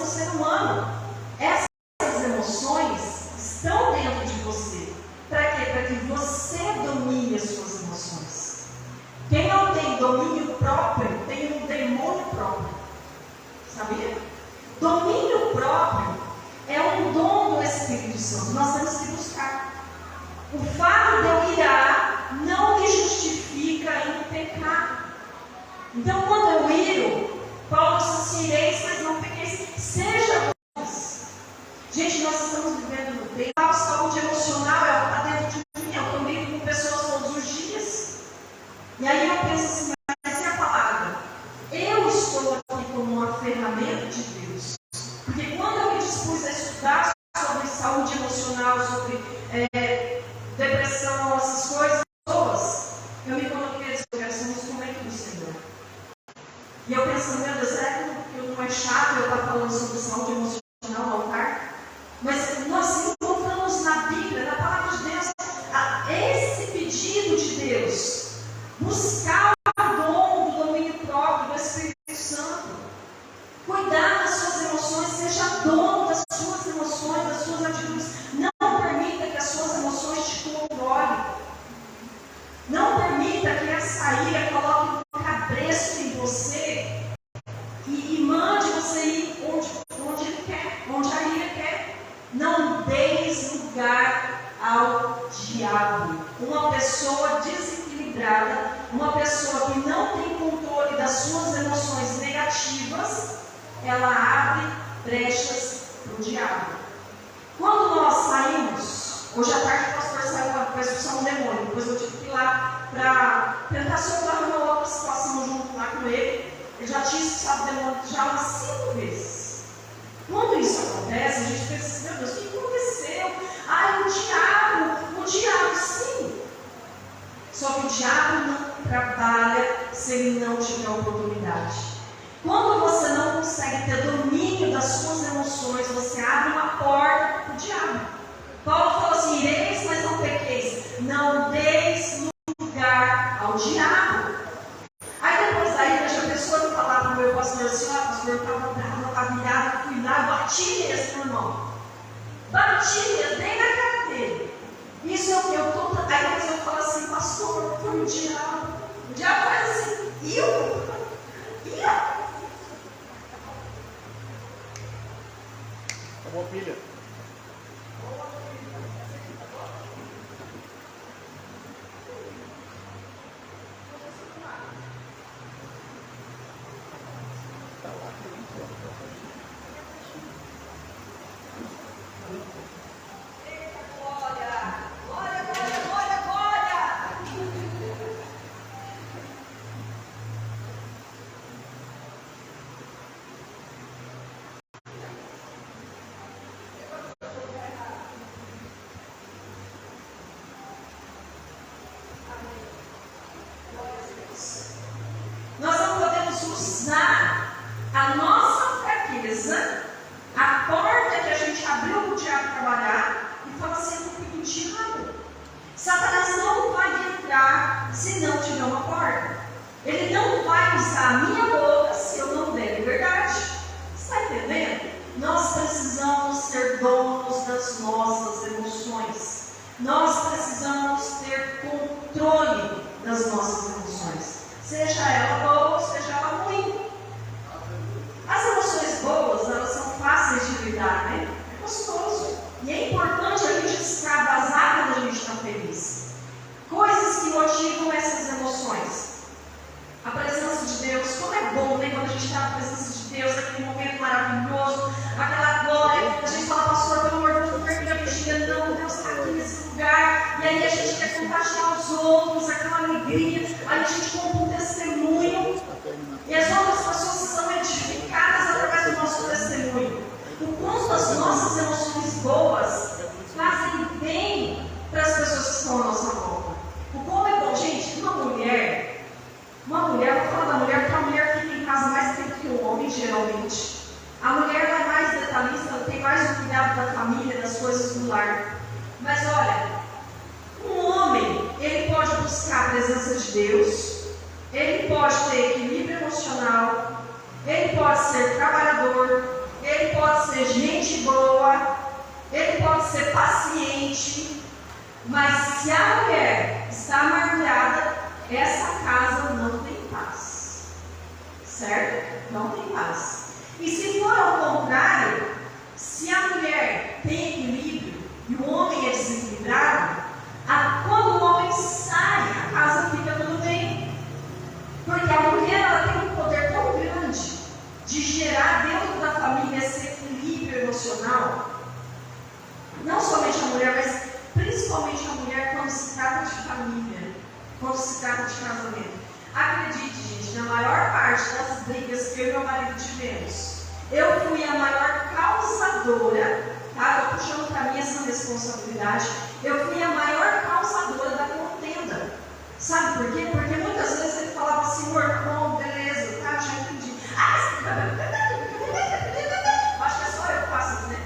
um ser humano. Essas emoções estão dentro de você. Para quê? Para que você domine as suas emoções. Quem não tem domínio próprio, tem um demônio próprio. Sabia? Domínio próprio é um dom do Espírito Santo. Nós temos que buscar. O fato de eu irar não me justifica em pecar. Então, quando eu iro, Paulo diz assim: ireis, mas não pequeis. Seja bons. Gente, nós estamos vivendo no tempo. A saúde emocional está dentro de mim. Eu estou lidando com pessoas todos os dias. E aí eu penso assim: mas é a palavra. Eu estou aqui como uma ferramenta de Deus. Porque quando eu me dispus a estudar sobre saúde emocional, sobre depressão, essas coisas, eu me coloquei a dizer: eu quero ser um instrumento do Senhor. E eu pensando: meu Deus, será que eu não é chato eu estar falando sobre saúde emocional no altar? Mas nós encontramos na Bíblia, na palavra de Deus, esse pedido de Deus: buscar o dom do domínio próprio do Espírito Santo, cuidar das suas emoções, seja dono das suas emoções, das suas atitudes. Não permita que as suas emoções te controlem. Não permita que essa ira coloque um cabresto em você e mande você ir onde ele quer, onde a ira quer. Não deis lugar ao diabo. Uma pessoa desequilibrada, uma pessoa que não tem controle das suas emoções negativas, ela abre brechas para o diabo. Quando nós saímos, hoje à tarde o pastor saiu para expulsar um demônio, depois eu tive que ir lá para tentar soltar uma outra situação junto lá com ele. Ele já tinha expulsado o demônio já umas 5 vezes. Quando isso acontece, a gente pensa assim: meu Deus, o que aconteceu? O diabo sim. Só que o diabo não trabalha se ele não tiver oportunidade. Quando você não consegue ter domínio das suas emoções, você abre uma porta para o diabo. Paulo falou assim: ireis, mas não pequeis. Não deis lugar ao diabo. Aí depois daí, deixa a pessoa me falar para o meu pastor assim: ó, pastor, eu estava bravo, eu estava virado, fui lá, bati nesse meu irmão. Bati nem na cara dele. Isso é o que eu estou. Aí depois eu falo assim: pastor, foi o diabo. O diabo faz assim: Acabou a pilha. Nós não podemos usar a nossa fraqueza, a porta que a gente abriu para o diabo trabalhar, e falar assim: eu não fui do diabo. Satanás não vai entrar se não tiver uma porta. Ele não vai usar a minha boca se eu não der liberdade. Está entendendo? Nós precisamos ser donos das nossas emoções. Nós precisamos ter controle das nossas emoções. Seja ela boa ou seja ela ruim. As emoções boas, elas são fáceis de lidar, né? É gostoso. E é importante a gente extravasar quando a gente está feliz. Coisas que motivam essas emoções. A presença de Deus, como é bom, né? Quando a gente está na presença de Deus, aquele momento maravilhoso, aquela glória, a gente fala: pastor, pelo amor de Deus, não perca a vigília, não, Deus está aqui nesse lugar. E aí a gente quer contagiar os outros, aquela alegria, aí a gente conta um testemunho, e as outras pessoas são edificadas através do nosso testemunho. O quanto as nossas emoções boas fazem bem para as pessoas que estão à nossa volta. O como é bom, gente, uma mulher, vou falar da mulher, porque a mulher fica em casa mais tempo que o homem, geralmente. A mulher é mais detalhista, ela tem mais o cuidado da família, das coisas do lar. Mas olha, um homem, ele pode buscar a presença de Deus, ele pode ter equilíbrio emocional, ele pode ser trabalhador, ele emocional, não somente a mulher, mas principalmente a mulher quando se trata de família, quando se trata de casamento. Acredite, gente, na maior parte das brigas que eu e meu marido tivemos, eu fui a maior causadora, tá? Estou puxando para mim essa responsabilidade. Eu fui a maior causadora da contenda. Sabe por quê? Porque muitas vezes ele falava assim, amor, tá bom, beleza, tá, já entendi. Acho que é só eu que faço isso, né?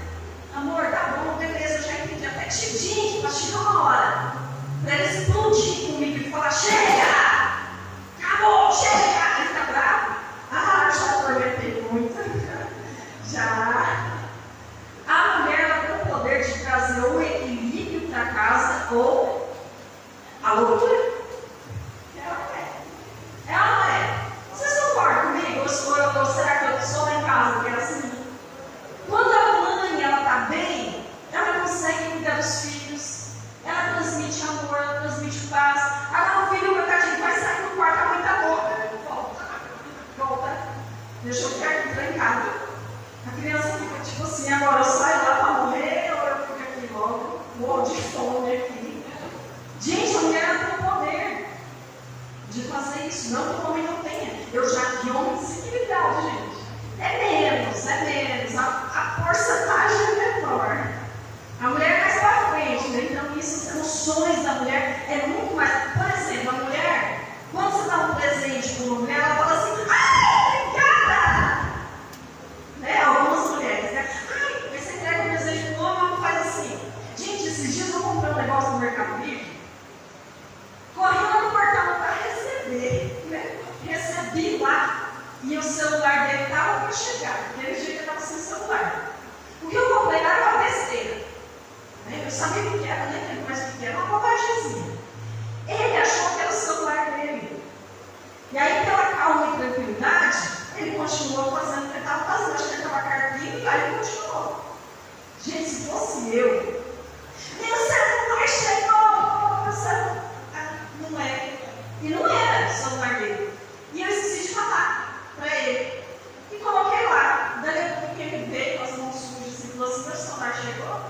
Amor, tá bom, beleza, já entendi. Até que gente, mas chegou uma hora para ele explodir comigo e falar, chega! Acabou, chega! Ele tá bravo? Ah, já atormentei muito. Já. A mulher, ela tem o poder de trazer o equilíbrio para casa ou a loucura. Ela é. Vocês concordam comigo? Ou será que eu sou lá em casa que é assim? Quando a mãe ela está bem, ela consegue cuidar dos filhos, ela transmite amor, ela transmite paz. Agora o filho, meu tadinho, vai sair do quarto, a mãe está boa. Volta. Deixa eu ficar aqui trancada. A criança fica tipo assim, agora eu saio lá para morrer ou eu fico aqui logo, morro de fome aqui. Gente, a mulher ela tem o poder de fazer isso, não que o homem não tenha. Eu já vi homem desequilibrado, gente. É menos. A porcentagem é menor. A mulher é mais para frente, né? Então isso, as emoções da mulher é muito mais. Por exemplo, a mulher, quando você dá um presente para uma mulher, ela fala assim, ai, obrigada! Né? Algumas mulheres, né? Ai, você entrega um presente para o homem, ela faz assim. Gente, esses dias eu comprei um negócio no Mercado Livre, correndo no portão para receber, né? Recebi lá e o celular dele estava para chegar, porque ele já estava sem celular. O que eu comprei lá era uma besteira, né? Eu sabia o que era, nem lembro mais o que era, uma bobagemzinha. Ele achou que era o celular dele. E aí, pela calma e tranquilidade, ele continuou fazendo o que ele estava fazendo. Acho que ele estava carpinho e aí ele continuou. Gente, se fosse eu, meu celular chegou, meu celular. Não é. E não era o celular dele. E eu esqueci de falar para ele. E coloquei lá. Daí a pouco ele veio com as mãos sujas e falou assim, meu celular chegou?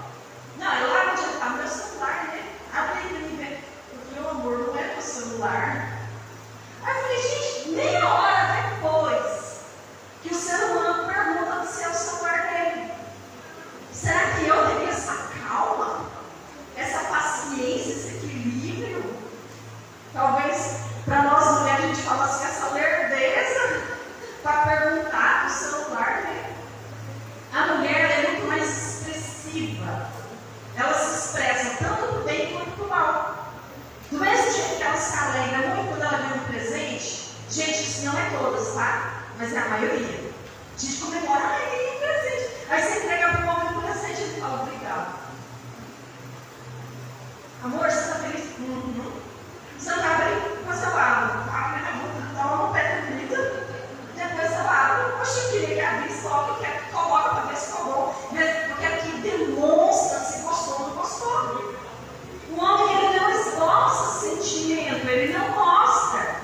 Não, eu lá onde ele estava, meu celular, né? Abri para mim ver. Eu falei, amor, não é meu celular. Aí eu falei, gente, meia hora depois que o ser humano pergunta se é o celular dele. Será que eu teria essa calma? Essa paciência, esse equilíbrio? Talvez para nós mulheres a gente falasse que essa lerdeza para perguntar do celular, né? A mulher é muito mais expressiva. Ela se expressa tanto para o bem quanto para o mal. Do mesmo jeito que ela se alegra muito quando ela ganha um presente, gente, isso não é todas, tá? Mas é a maioria. A gente comemora, ai, ganhei um presente. Aí você entrega para o homem um presente e ele fala, obrigado. Amor, você está feliz? Você não está bem? Depois eu abro. Dá uma pedra, depois eu abro. Poxa, eu queria que abrisse logo, que coloca para ver se ficou bom. Eu quero que demonstre se gostou ou não gostou. O homem, ele não esboça sentimento, ele não mostra.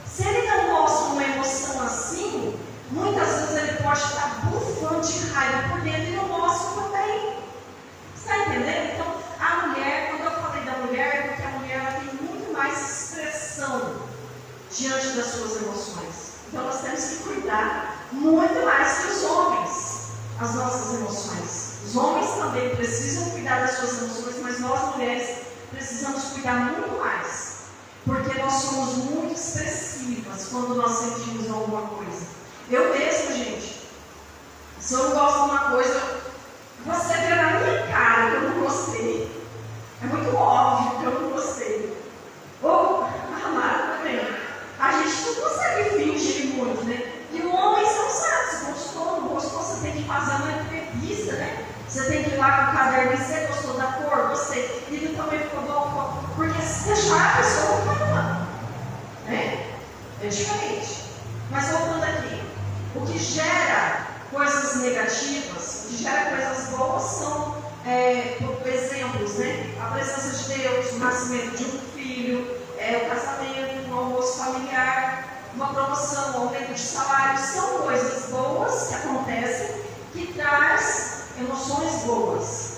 Se ele não mostra uma emoção assim, muitas vezes ele pode estar bufando de raiva por dentro e não mostra também. Você está entendendo? Então, a mulher, quando eu falei da mulher, é porque a mulher ela tem muito mais expressão diante das suas emoções. Então, nós temos que cuidar muito mais que os homens, as nossas emoções. Os homens também precisam cuidar das suas emoções, mas nós, mulheres, precisamos cuidar muito mais. Porque nós somos muito expressivas quando nós sentimos alguma coisa. Eu mesmo, gente, se eu não gosto de uma coisa, você vê na minha cara que eu não gostei. É muito óbvio que eu não gostei. Ou, amada também. A gente não consegue fingir muito, né? E o homem, você não sabe se gostou, não gostou, você tem que fazer uma entrevista, né? Você tem que ir lá com o caderno e você gostou da cor, gostei. E ele também ficou bom, porque se deixar a pessoa não fala, né? É diferente. Mas voltando aqui, o que gera coisas negativas, o que gera coisas boas são exemplos, né? A presença de Deus, o nascimento de um filho, o casamento, um almoço familiar, uma promoção, um aumento de salário, são coisas boas que acontecem, que traz emoções emoções boas.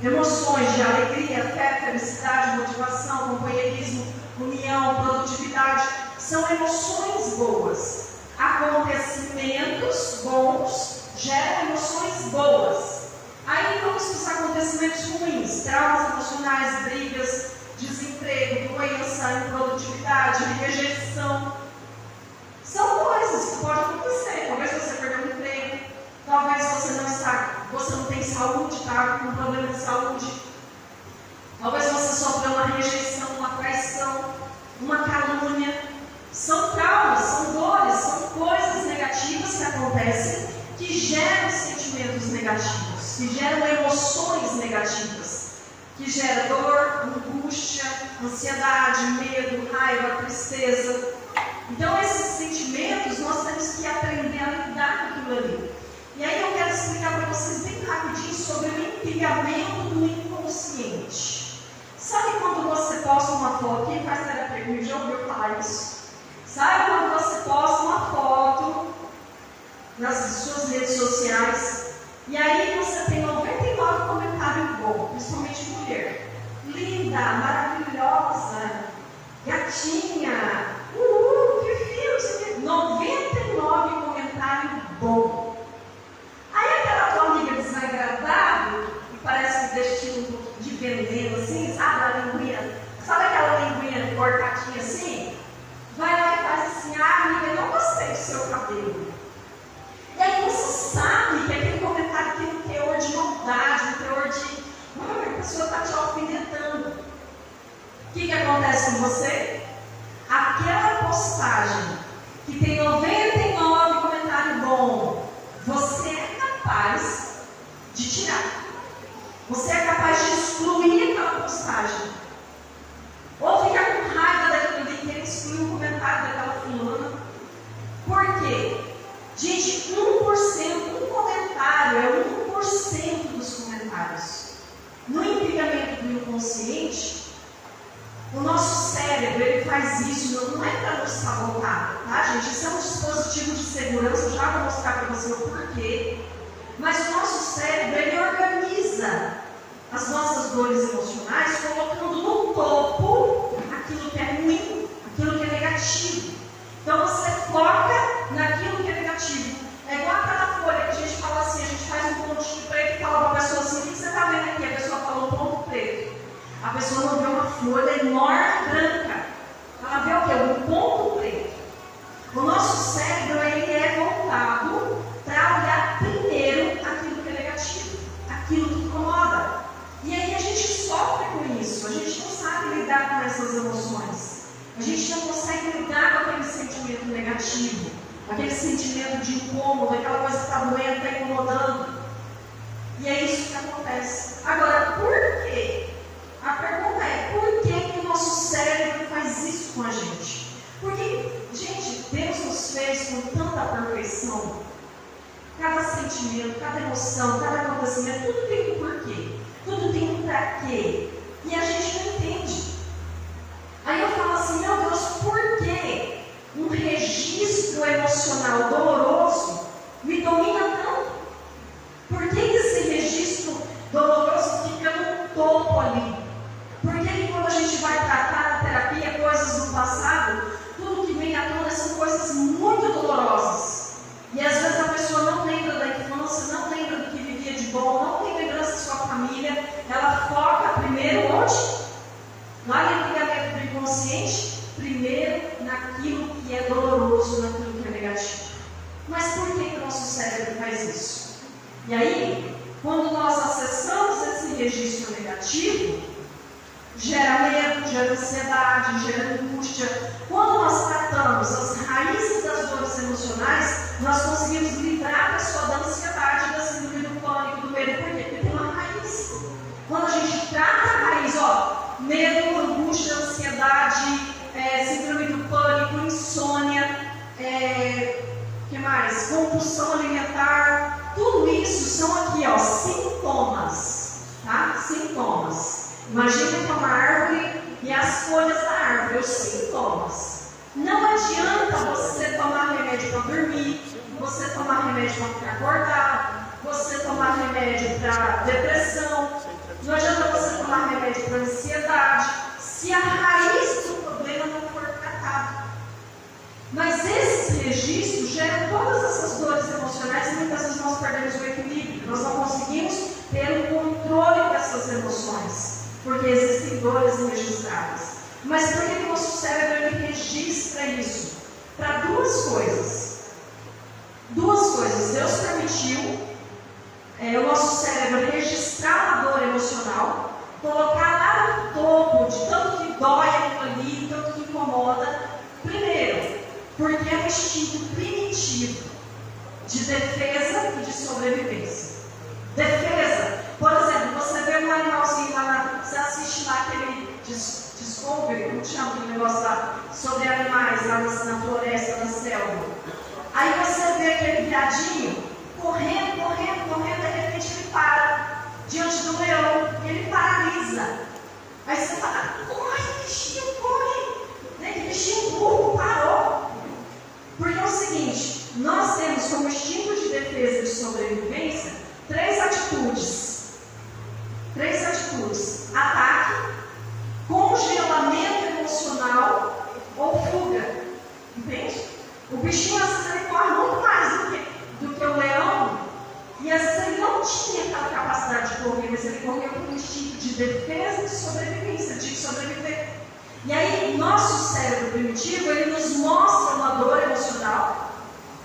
Emoções de alegria, fé, felicidade, motivação, companheirismo, união, produtividade. São emoções boas. Acontecimentos bons geram emoções boas. Aí vamos para os acontecimentos ruins, traumas emocionais, brigas, desemprego, doença, improdutividade, rejeição. São coisas que podem acontecer. Talvez você perdeu um emprego, talvez você não tem saúde, está com um problema de saúde. Talvez você sofreu uma rejeição, uma traição, uma calúnia. São traumas, são dores, são coisas negativas que acontecem que geram sentimentos negativos, que geram emoções negativas, que geram dor, angústia, ansiedade, medo, raiva, tristeza. Então, esses sentimentos nós temos que aprender a lidar com aquilo ali. E aí eu quero explicar para vocês bem rapidinho sobre o empilhamento do inconsciente. Sabe quando você posta uma foto, quem faz terapia comigo já ouviu falar isso? Sabe quando você posta uma foto nas suas redes sociais e aí você tem 99 comentários bons, principalmente mulher. Linda, maravilhosa, gatinha, que filho, 99 comentários bons. Aí aquela tua amiga desagradável, que parece que deixa um pouco de veneno assim, sabe a linguinha? Sabe aquela linguinha cortadinha assim? Vai lá e faz assim, amiga, eu não gostei do seu cabelo. E aí você sabe que aquele comentário tem um teor de maldade, um teor de a pessoa está te alfinetando. O que acontece com você? Aquela postagem que tem 99 comentários bons, você é capaz de tirar. Você é capaz de excluir aquela postagem. Ou ficar com raiva daquilo ali, querer excluir o comentário daquela fulana. Por quê? Gente, 1%, um comentário é 1% dos comentários. No empilhamento do inconsciente, o nosso cérebro ele faz isso, não é para nos sabotar, tá, gente? Isso é um dispositivo de segurança, eu já vou mostrar para você o porquê. Mas o nosso cérebro ele organiza as nossas dores emocionais colocando no topo aquilo que é ruim, aquilo que é negativo. Então você foca naquilo que é negativo. É igual aquela folha que a gente fala assim, a gente faz um pontinho preto e fala para a pessoa assim, o que você está vendo aqui? A pessoa fala um ponto preto. A pessoa não vê uma folha enorme branca. Ela vê o quê? Um ponto preto. O nosso cérebro ele é voltado para olhar primeiro aquilo que é negativo, aquilo que incomoda. E aí a gente sofre com isso, a gente não sabe lidar com essas emoções. A gente não consegue lidar com aquele sentimento negativo, aquele sentimento de incômodo, aquela coisa que está doendo, está incomodando. E é isso que acontece. Agora, por quê? A pergunta é, por que o nosso cérebro faz isso com a gente? Porque, gente, Deus nos fez com tanta perfeição. Cada sentimento, cada emoção, cada acontecimento, tudo tem um porquê. Tudo tem um pra quê. E a gente não entende. Aí eu falo assim, meu Deus, por que um registro emocional doloroso me domina tanto? Por que esse registro doloroso fica no topo ali? Por que quando a gente vai tratar na terapia coisas do passado, tudo que vem à tona são coisas muito dolorosas? E às vezes a pessoa não lembra da infância, não lembra do que vivia de bom, não tem lembrança da sua família, ela foca primeiro onde? Lá no empilhamento do inconsciente, primeiro naquilo que é doloroso, naquilo que é negativo. Mas por que o nosso cérebro faz isso? E aí, quando nós acessamos esse registro negativo, gera medo, gera ansiedade, gera angústia. Quando nós tratamos as raízes das dores emocionais, nós conseguimos livrar a pessoa da ansiedade, da síndrome do pânico, do medo. Por quê? Porque tem uma raiz. Quando a gente trata a raiz, medo, angústia, ansiedade, síndrome do pânico, insônia, que mais? Compulsão alimentar, tudo isso são aqui, sintomas, tá? Sintomas. Imagina que é uma árvore e as folhas da árvore, os sintomas. Não adianta você tomar remédio para dormir, você tomar remédio para ficar acordado, você tomar remédio para depressão, não adianta você tomar remédio para ansiedade, se a raiz do problema não for tratada. Mas esses registros geram todas essas dores emocionais e muitas vezes nós perdemos o equilíbrio, nós não conseguimos ter o controle dessas emoções, porque existem dores registradas. Mas por que o nosso cérebro ele registra isso? Para duas coisas. Deus permitiu o nosso cérebro registrar a dor emocional, colocar lá no topo de tanto que dói aquilo ali, tanto que incomoda. Primeiro, porque é um instinto primitivo de defesa e de sobrevivência. Defesa, por exemplo, você vê um animalzinho lá, você assiste lá aquele Discovery, como chama aquele negócio lá, sobre animais lá na floresta, na selva. Aí você vê aquele viadinho correndo, de repente ele para diante do leão e ele paralisa. Aí você fala, corre, bichinho, corre! Né? Que bichinho burro, parou. Porque é o seguinte, nós temos como instinto de defesa e de sobrevivência três atitudes. Ataque, congelamento emocional ou fuga. Entende? O bichinho às vezes ele corre muito mais do que o leão, e às vezes ele não tinha aquela capacidade de correr, mas ele correu com um instinto de defesa e de sobrevivência, de sobreviver. E aí, nosso cérebro primitivo, ele nos mostra uma dor emocional,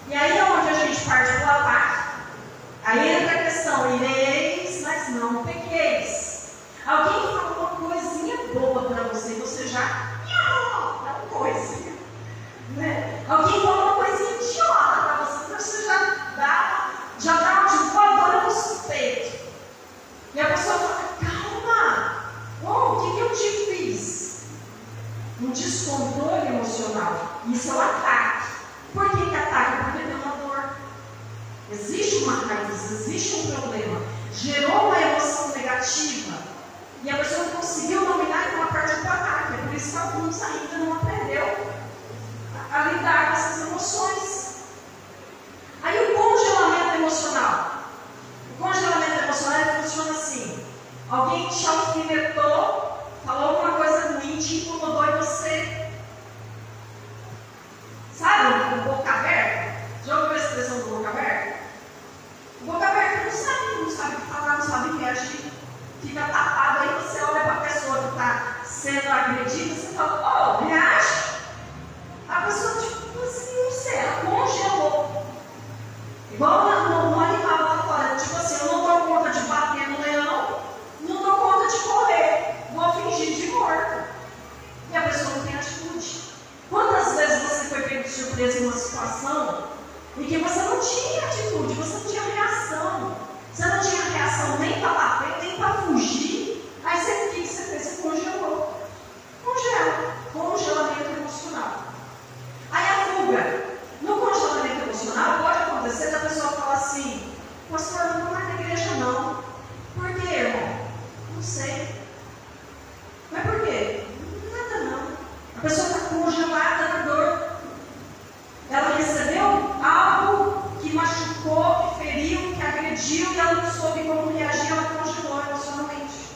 e aí é onde a gente parte para o ataque. Aí entra a questão, ireis, mas não pequeis. Alguém fala uma coisinha boa para você, e você já dá uma coisinha. Né? Alguém fala uma coisinha idiota para você, você já dá uma voadora no peito. E a pessoa fala, calma, o que eu te fiz? Um descontrole emocional. Isso é um ataque. Por que ataque? Porque tem uma dor. Existe uma raiz, existe um problema. Gerou uma emoção negativa. E a pessoa não conseguiu dominar, então ela parte do ataque. É por isso que alguns ainda não aprendeu a lidar com essas emoções. Aí o congelamento emocional. O congelamento emocional funciona assim. Alguém te alfinetou, falou alguma coisa ruim, te incomodou em você. Sabe o boca aberta? Já ouviu a expressão do boca aberta? O boca aberta não sabe o que falar, não sabe reagir. Fica tapado, aí você olha para a pessoa que está sendo agredida, você fala, reage. A pessoa, tipo assim, não sei, ela congelou. Igual no animal lá fora, tipo assim, eu não dou conta de bater no leão, não dou conta de correr, vou fingir de morto. E a pessoa não tem atitude. Quantas vezes você foi pego de surpresa em uma situação e que você não tinha atitude, você não tinha reação. Você não tinha reação nem para bater, nem para fugir. Aí o que você fez? Você congelou. Congelamento emocional. Aí a fuga. No congelamento emocional pode acontecer da pessoa falar assim, pastor, não vou mais na igreja não. Por quê, irmão? Não sei. Mas por quê? Nada não. A pessoa está congelada na dor. Ela recebeu algo que machucou, que feriu, que agrediu, e ela não soube como reagir, ela congelou emocionalmente.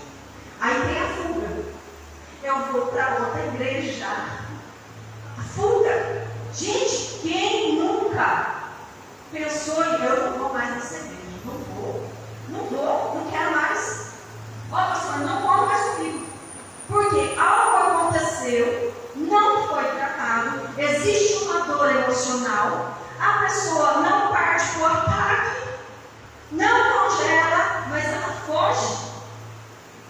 Aí tem a fuga. Eu vou para outra igreja. A fuga. Gente, quem nunca pensou em eu não vou mais nessa igreja? Não quero mais. Ó, pastor, não vou mais comigo. Porque algo aconteceu, não foi tratado, existe uma dor emocional, a pessoa não parte para o ataque, não congela, mas ela foge.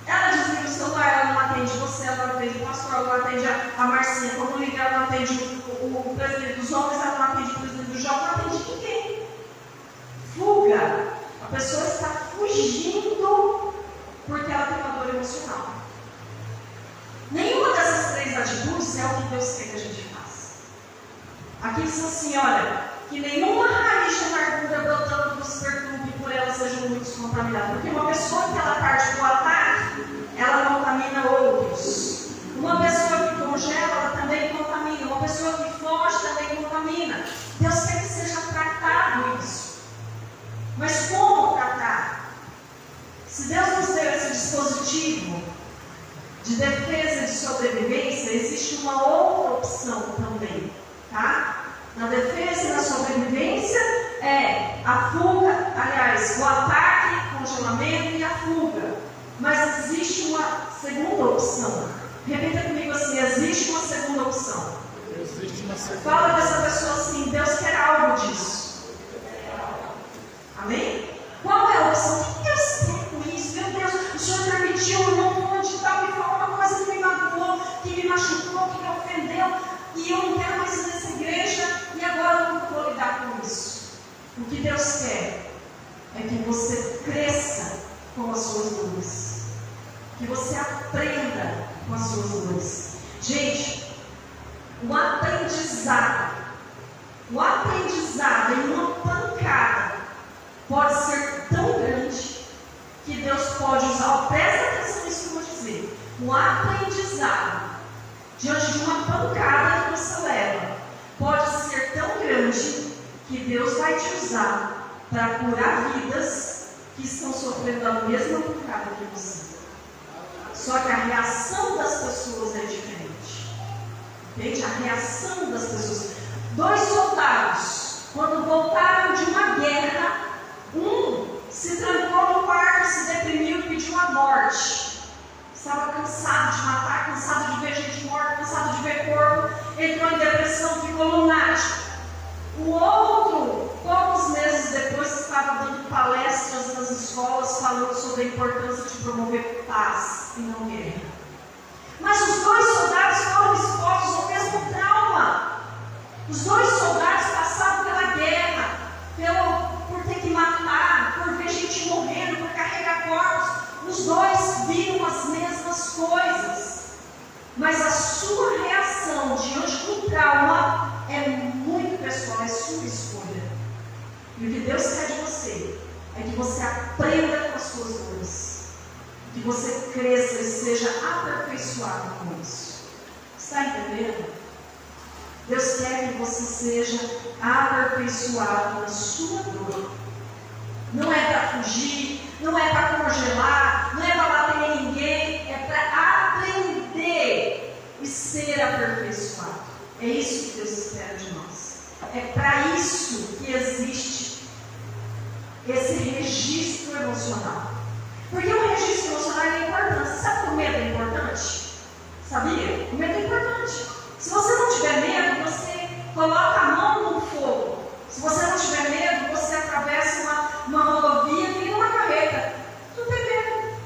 Ela desliga o celular, ela não atende você, ela não atende o pastor, ela não atende a Marcinha, como liga, ela não atende o presidente dos homens, ela não atende o presidente dos jovens, não atende ninguém. Fuga. A pessoa está fugindo porque ela tem uma dor emocional. Nenhuma dessas três atitudes é o que Deus quer que a gente faça. Aqui diz assim, olha, que nenhuma raiz de amargura brotando nos perturbe e por ela sejam muitos contaminados. Porque uma pessoa que ela parte do ataque, ela contamina outros. Uma pessoa que congela, ela também contamina. Uma pessoa que foge também contamina. Deus quer que seja tratado isso. Mas como tratar? de defesa e de sobrevivência, existe uma outra opção também, tá? Na defesa e na sobrevivência é a fuga, aliás, o ataque, congelamento e a fuga. Mas existe uma segunda opção. Repita comigo assim, existe uma segunda opção. Existe uma segunda. Fala dessa pessoa assim, Deus quer algo disso. Amém? Qual é a opção? O que Deus quer com isso? Meu Deus, o Senhor permitiu, o irmão fulano de tal me falou uma coisa que me magoou, que me machucou, que me ofendeu, e eu não quero mais ir nessa igreja, e agora eu não vou lidar com isso. O que Deus quer é que você cresça com as suas dores. Que você aprenda com as suas dores. Gente, o aprendizado em uma pancada pode ser tão grande que Deus pode usar, presta atenção nisso que eu vou dizer, o aprendizado diante de uma pancada que você leva pode ser tão grande que Deus vai te usar para curar vidas que estão sofrendo a mesma pancada que você. Só que a reação das pessoas é diferente. Entende? A reação das pessoas. 2 soldados, quando voltaram de uma guerra, um se trancou no quarto, se deprimiu e pediu a morte. Estava cansado de matar, cansado de ver gente morta, cansado de ver corpo, entrou em depressão, ficou lunático. O outro, poucos meses depois, estava dando palestras nas escolas, falando sobre a importância de promover paz e não guerra. Mas os 2 soldados foram expostos ao mesmo trauma. Os 2 soldados passaram pela guerra, por ter que matar, por ver gente morrendo, por carregar corpos. Os 2 viram as mesmas coisas. Mas a sua reação diante do trauma é muito pessoal, é sua escolha. E o que Deus quer de você é que você aprenda com as suas dores, que você cresça e seja aperfeiçoado com isso. Está entendendo? Deus quer que você seja aperfeiçoado na sua dor. Não é para fugir, não é para congelar, não é para bater em ninguém, é para aprender e ser aperfeiçoado. É isso que Deus espera de nós. É para isso que existe esse registro emocional. Porque o registro emocional é importante. Você sabe que o medo é importante? Sabia? O medo é importante. Se você não tiver medo, você coloca a mão no fogo. Se você não tiver medo, você atravessa uma rodovia e vira uma carreta. Não tem medo.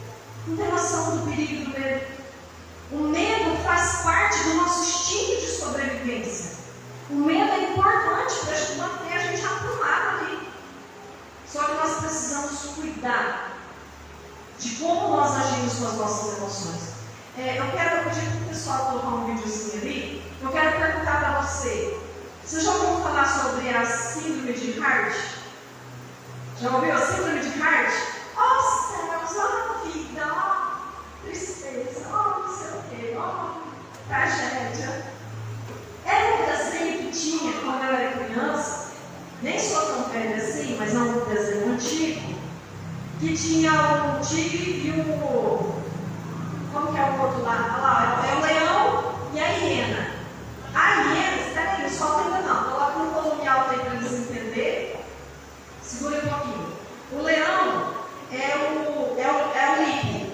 Não tem noção do perigo do medo. O medo faz parte do nosso instinto de sobrevivência. O medo é importante para manter a gente aprumado ali. Só que nós precisamos cuidar de como nós agimos com as nossas emoções. Eu quero pedir para o pessoal colocar um videozinho ali. Eu quero perguntar para você. Você já ouviu falar sobre a síndrome de Hart? Já ouviu a síndrome de Hart? Oh céus, oh vida, oh tristeza, oh não sei o que, oh tragédia. Era um desenho que tinha quando eu era criança, nem sou tão velha assim, mas é um desenho antigo, que tinha o tigre e o... Como que é o outro lá? Olha lá, é o leão e a hiena. A hiena, espera aí, não solta ainda não. Coloca no volume alto aí para eles entenderem. Segura um pouquinho. O leão é o Lipe.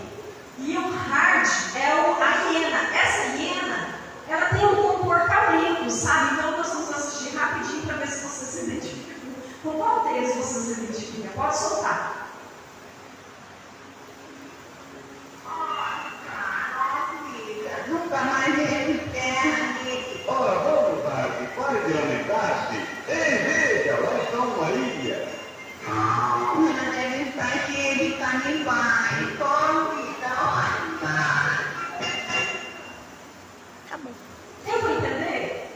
E o Hard é a hiena. Essa hiena, ela tem um comportamento, sabe? Então nós vamos assistir rapidinho para ver se você se identifica. Com qual deles você se identifica? Pode soltar. Nunca mais ele terra aqui. Ora, vamos, Barbie, pare de lamentar-se. Ei, veja, lá está uma ilha. Ela deve estar cheia de canibais. Corrida, olha. Acabou. Deu para entender?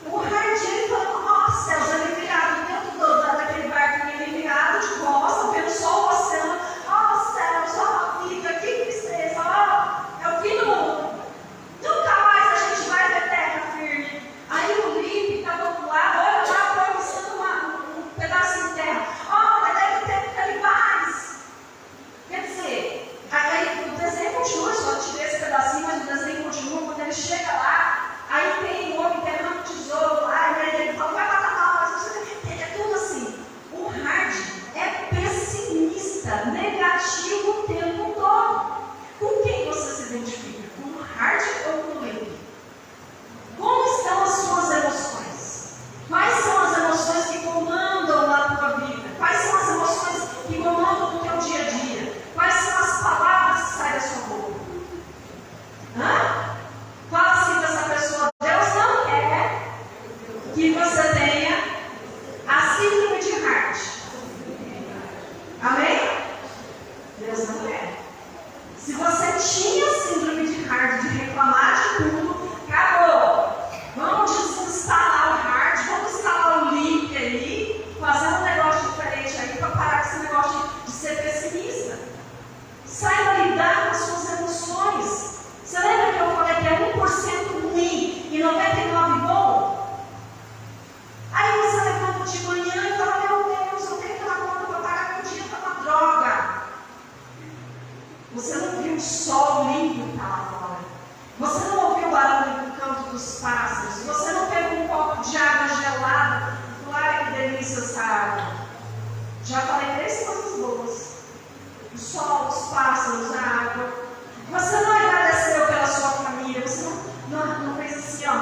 O Hardinho falou, nossa, céus, ele virado dentro daquele barquinho, ele virado de costas. inteiro, com todo. Com quem você se identifica? Com o hard ou com o limpo? Como estão as suas emoções? Quais são as emoções que comandam na tua vida? Quais são as emoções que comandam no teu dia a dia? Quais são as palavras que saem da sua boca? Fala assim para essa pessoa: Deus não quer que você tenha a síndrome de Hart. Amém? Deus não quer. Se você tinha síndrome de Hart, de reclamar de tudo, acabou. Vamos desinstalar o Hart, vamos instalar o Link aí, fazer um negócio diferente aí para parar com esse negócio de ser pessimista. Saiba lidar com as suas emoções. Você lembra que eu falei que é 1% ruim e 99% bom? Aí você levanta de manhã e fala: meu Deus, eu tenho que dar conta para pagar meu dia, tá uma droga. Você não viu o sol lindo que está lá fora. Você não ouviu o barulho do canto dos pássaros. Você não pegou um copo de água gelada e falou: ai, que delícia essa água. Já falei 3 coisas boas: o sol, os pássaros, a água. Você não agradeceu pela sua família. Você não fez assim, ó.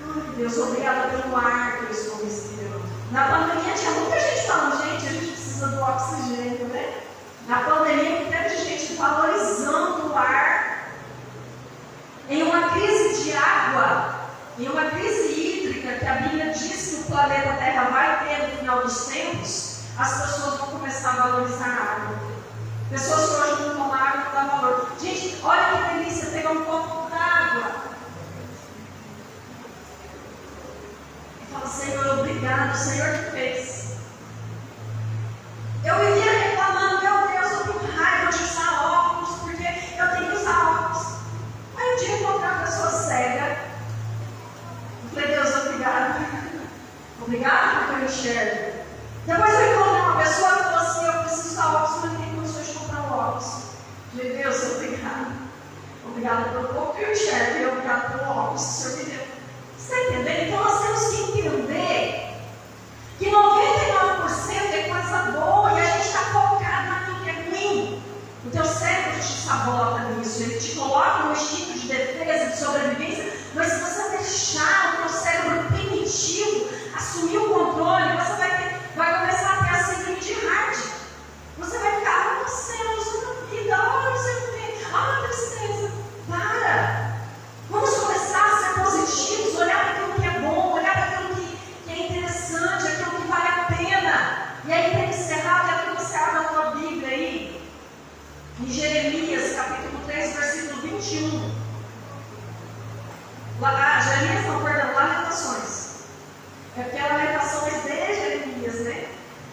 Ai, Deus, obrigada pelo ar que eu estou respirando. Na pandemia tinha muita gente falando: gente, a gente precisa do oxigênio, né? Na pandemia, teve gente valorizando o ar. Em uma crise de água, em uma crise hídrica que a Bíblia diz que o planeta Terra vai ter no final dos tempos, as pessoas vão começar a valorizar a água. Pessoas que hoje não tomam água não dão valor. Gente, olha que delícia pegar um copo d'água. E fala: Senhor, obrigado, o Senhor que fez. Eu vivia reclamando: meu Deus, eu tenho raiva de usar óculos, porque eu tenho que usar óculos. Aí um dia eu encontrei uma pessoa cega. Eu falei: Deus, obrigado. Obrigado porque eu enxergo. Depois eu encontrei uma pessoa que falou assim: eu preciso usar óculos, mas não tenho condições de comprar um óculos. Eu falei: Deus, obrigado. Obrigado pelo pouco que eu enxergo e obrigado pelo óculos que o Senhor me deu. Você está entendendo? Então nós temos que entender que 99% é coisa boa e a gente está focado naquilo que é ruim. O teu cérebro te sabota nisso, ele te coloca no instinto de defesa, de sobrevivência, mas se você deixar o teu cérebro primitivo assumir o controle, você vai começar a ter a síndrome de Hart. Você vai ficar: oh, céus, na vida, oh, não sei o que, oh, tristeza. Para! Vamos começar a ser positivos, olhar para aquilo que é bom, olhar para aquilo que é interessante, aquilo que vale a pena. E aí, para encerrar, eu quero que você abra a tua Bíblia aí, em Jeremias, capítulo 3, versículo 21. Jeremias não, perdão, Lamentações. É porque a lamentação é de Jeremias, né?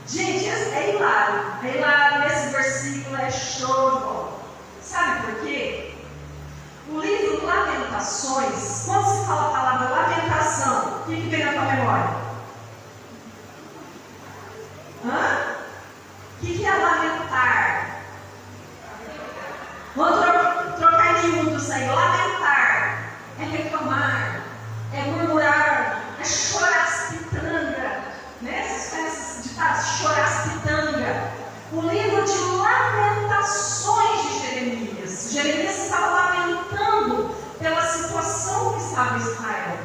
Gente, é hilário. É hilário, esse versículo é show de bola. Sabe por quê? O livro Lamentações, quando se fala a palavra lamentação, o que vem na tua memória? O que é lamentar? Vamos trocar em miúdos aí. Lamentar é reclamar, é murmurar, é chorar-se-pitanga. Né? Vocês conhecem esses ditados? Chorar-se-pitanga. O livro de Lamentações de Jeremias. Jeremias estava lamentando pela situação que estava em Israel.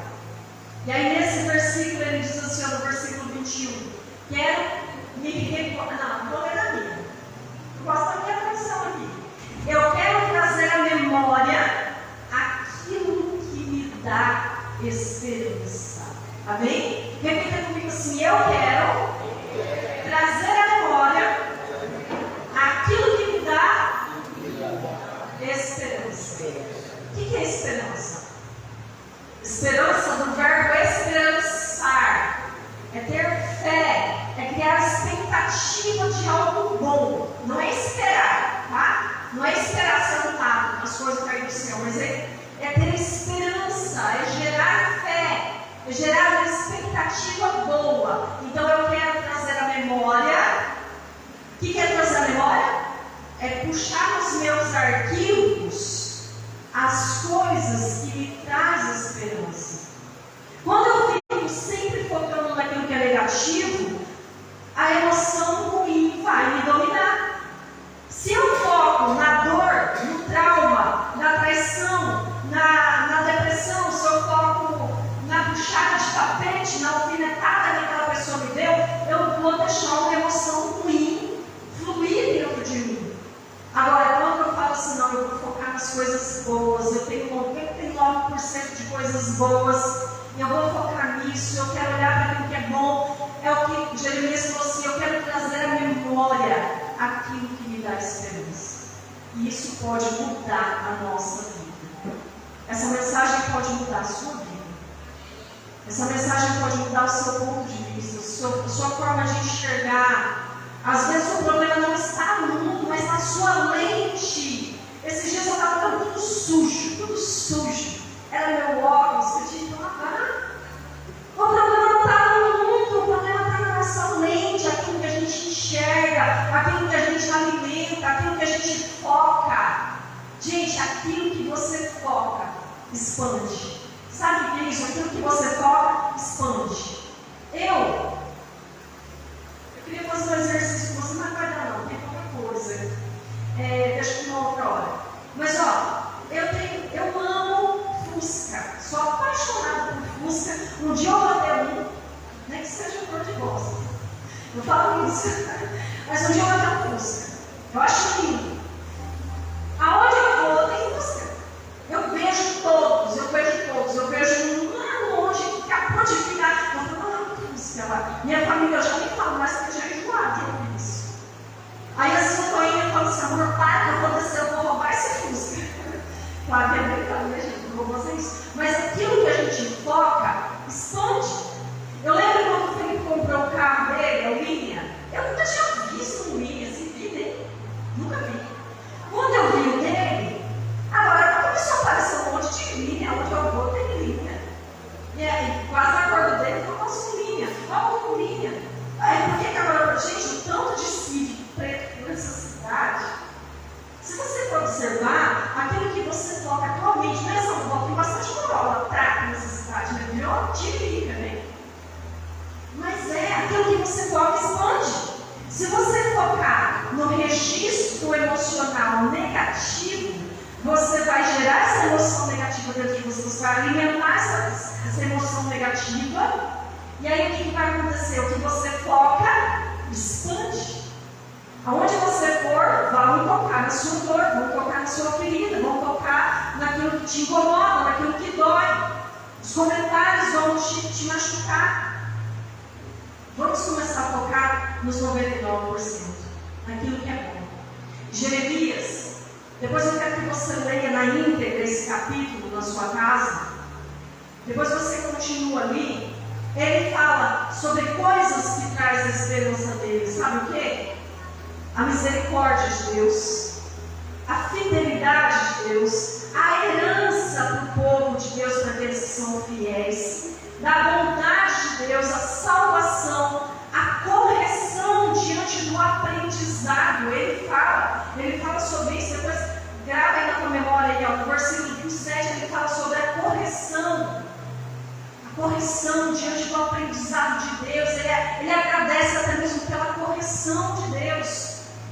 E aí nesse versículo ele diz assim, no versículo 21, quero me recordar, não vou ler a minha. Eu gosto da minha tradução aqui. Eu quero trazer à memória aquilo que me dá esperança. Amém? Repita comigo assim: eu quero trazer à memória aquilo que me dá esperança. O que é esperança? Esperança do verbo esperançar. É ter fé, é criar expectativa de algo bom. Não é esperar, tá? Não é esperar sentado as coisas caírem do céu, mas é ter esperança, é gerar fé, é gerar uma expectativa boa. Então eu quero trazer a memória. O que é trazer a memória? É puxar nos meus arquivos as coisas que me trazem esperança. Quando eu fico sempre focando naquilo que é negativo, a emoção ruim vai me dominar. 99% de coisas boas. Eu vou focar nisso, eu quero olhar para aquilo que é bom. É o que Jeremias falou assim: eu quero trazer à memória aquilo que me dá esperança. E isso pode mudar a nossa vida. Essa mensagem pode mudar a sua vida. Essa mensagem pode mudar o seu ponto de vista, a sua forma de enxergar. Às vezes o problema não está no mundo, mas na sua mente. Esses dias eu estava tudo sujo, tudo sujo. Era meu óculos, eu tinha que lavar. O problema não está no mundo, o problema está na nossa mente, aquilo que a gente enxerga, aquilo que a gente alimenta, aquilo que a gente foca. Gente, aquilo que você foca, expande. Sabe o que é isso? Aquilo que você foca, expande. Eu queria fazer um exercício com você, não vai dar não, tem pouca coisa. Deixa eu uma outra hora. Mas eu amo Fusca, sou apaixonada por Fusca. Um dia eu vou ter um, nem que seja cor de rosa. Eu falo isso, mas um dia eu vou ter um Fusca. Eu acho lindo. Aonde eu vou, tem Fusca. Eu vejo todos. Eu vejo um lá longe que acabou de virar. Eu falo, Fusca lá. Minha família, eu já nem falo mais que eu já enjoado de isso. Aí assim eu estou indo e falo assim: amor, para que eu vou descer, eu vou roubar esse Fusca. Claro que é brincadeira, gente, não vou fazer isso. Mas aquilo que a gente foca, expande. Eu lembro quando o Felipe comprou o carro dele, o Linha. Eu nunca tinha visto um Linha assim, vida. Nunca vi. Quando eu vi o dele, agora começou a aparecer um monte de linha. Onde eu vou tem linha. E aí, quase a cor do dele, eu faço linha. Igual linha. Aí, por que agora, gente, o tanto de Civic preto nessa cidade? Se você for observar, aquilo que você toca atualmente, não é São Paulo, tem bastante Corolla, Tracker nessa cidade, né? Virou Tiririca, né? Mas aquilo que você toca expande. Se você focar no registro emocional negativo, você vai gerar essa emoção negativa dentro de você, você vai alimentar essa emoção negativa, e aí o que vai acontecer? O que você foca, expande. Aonde você for, vão tocar na sua dor, vão tocar na sua ferida, vão tocar naquilo que te incomoda, naquilo que dói. Os comentários vão te machucar. Vamos começar a focar nos 99%, naquilo que é bom. Jeremias, depois eu quero que você leia na íntegra esse capítulo na sua casa. Depois você continua ali. Ele fala sobre coisas que traz a esperança dele. Sabe o quê? A misericórdia de Deus, a fidelidade de Deus, a herança do povo de Deus para aqueles que são fiéis, da bondade de Deus, a salvação, a correção diante do aprendizado. Ele fala sobre isso. Depois grava aí na tua memória, aí, no versículo 27, ele fala sobre a correção diante do aprendizado de Deus. Ele agradece até mesmo pela correção de Deus.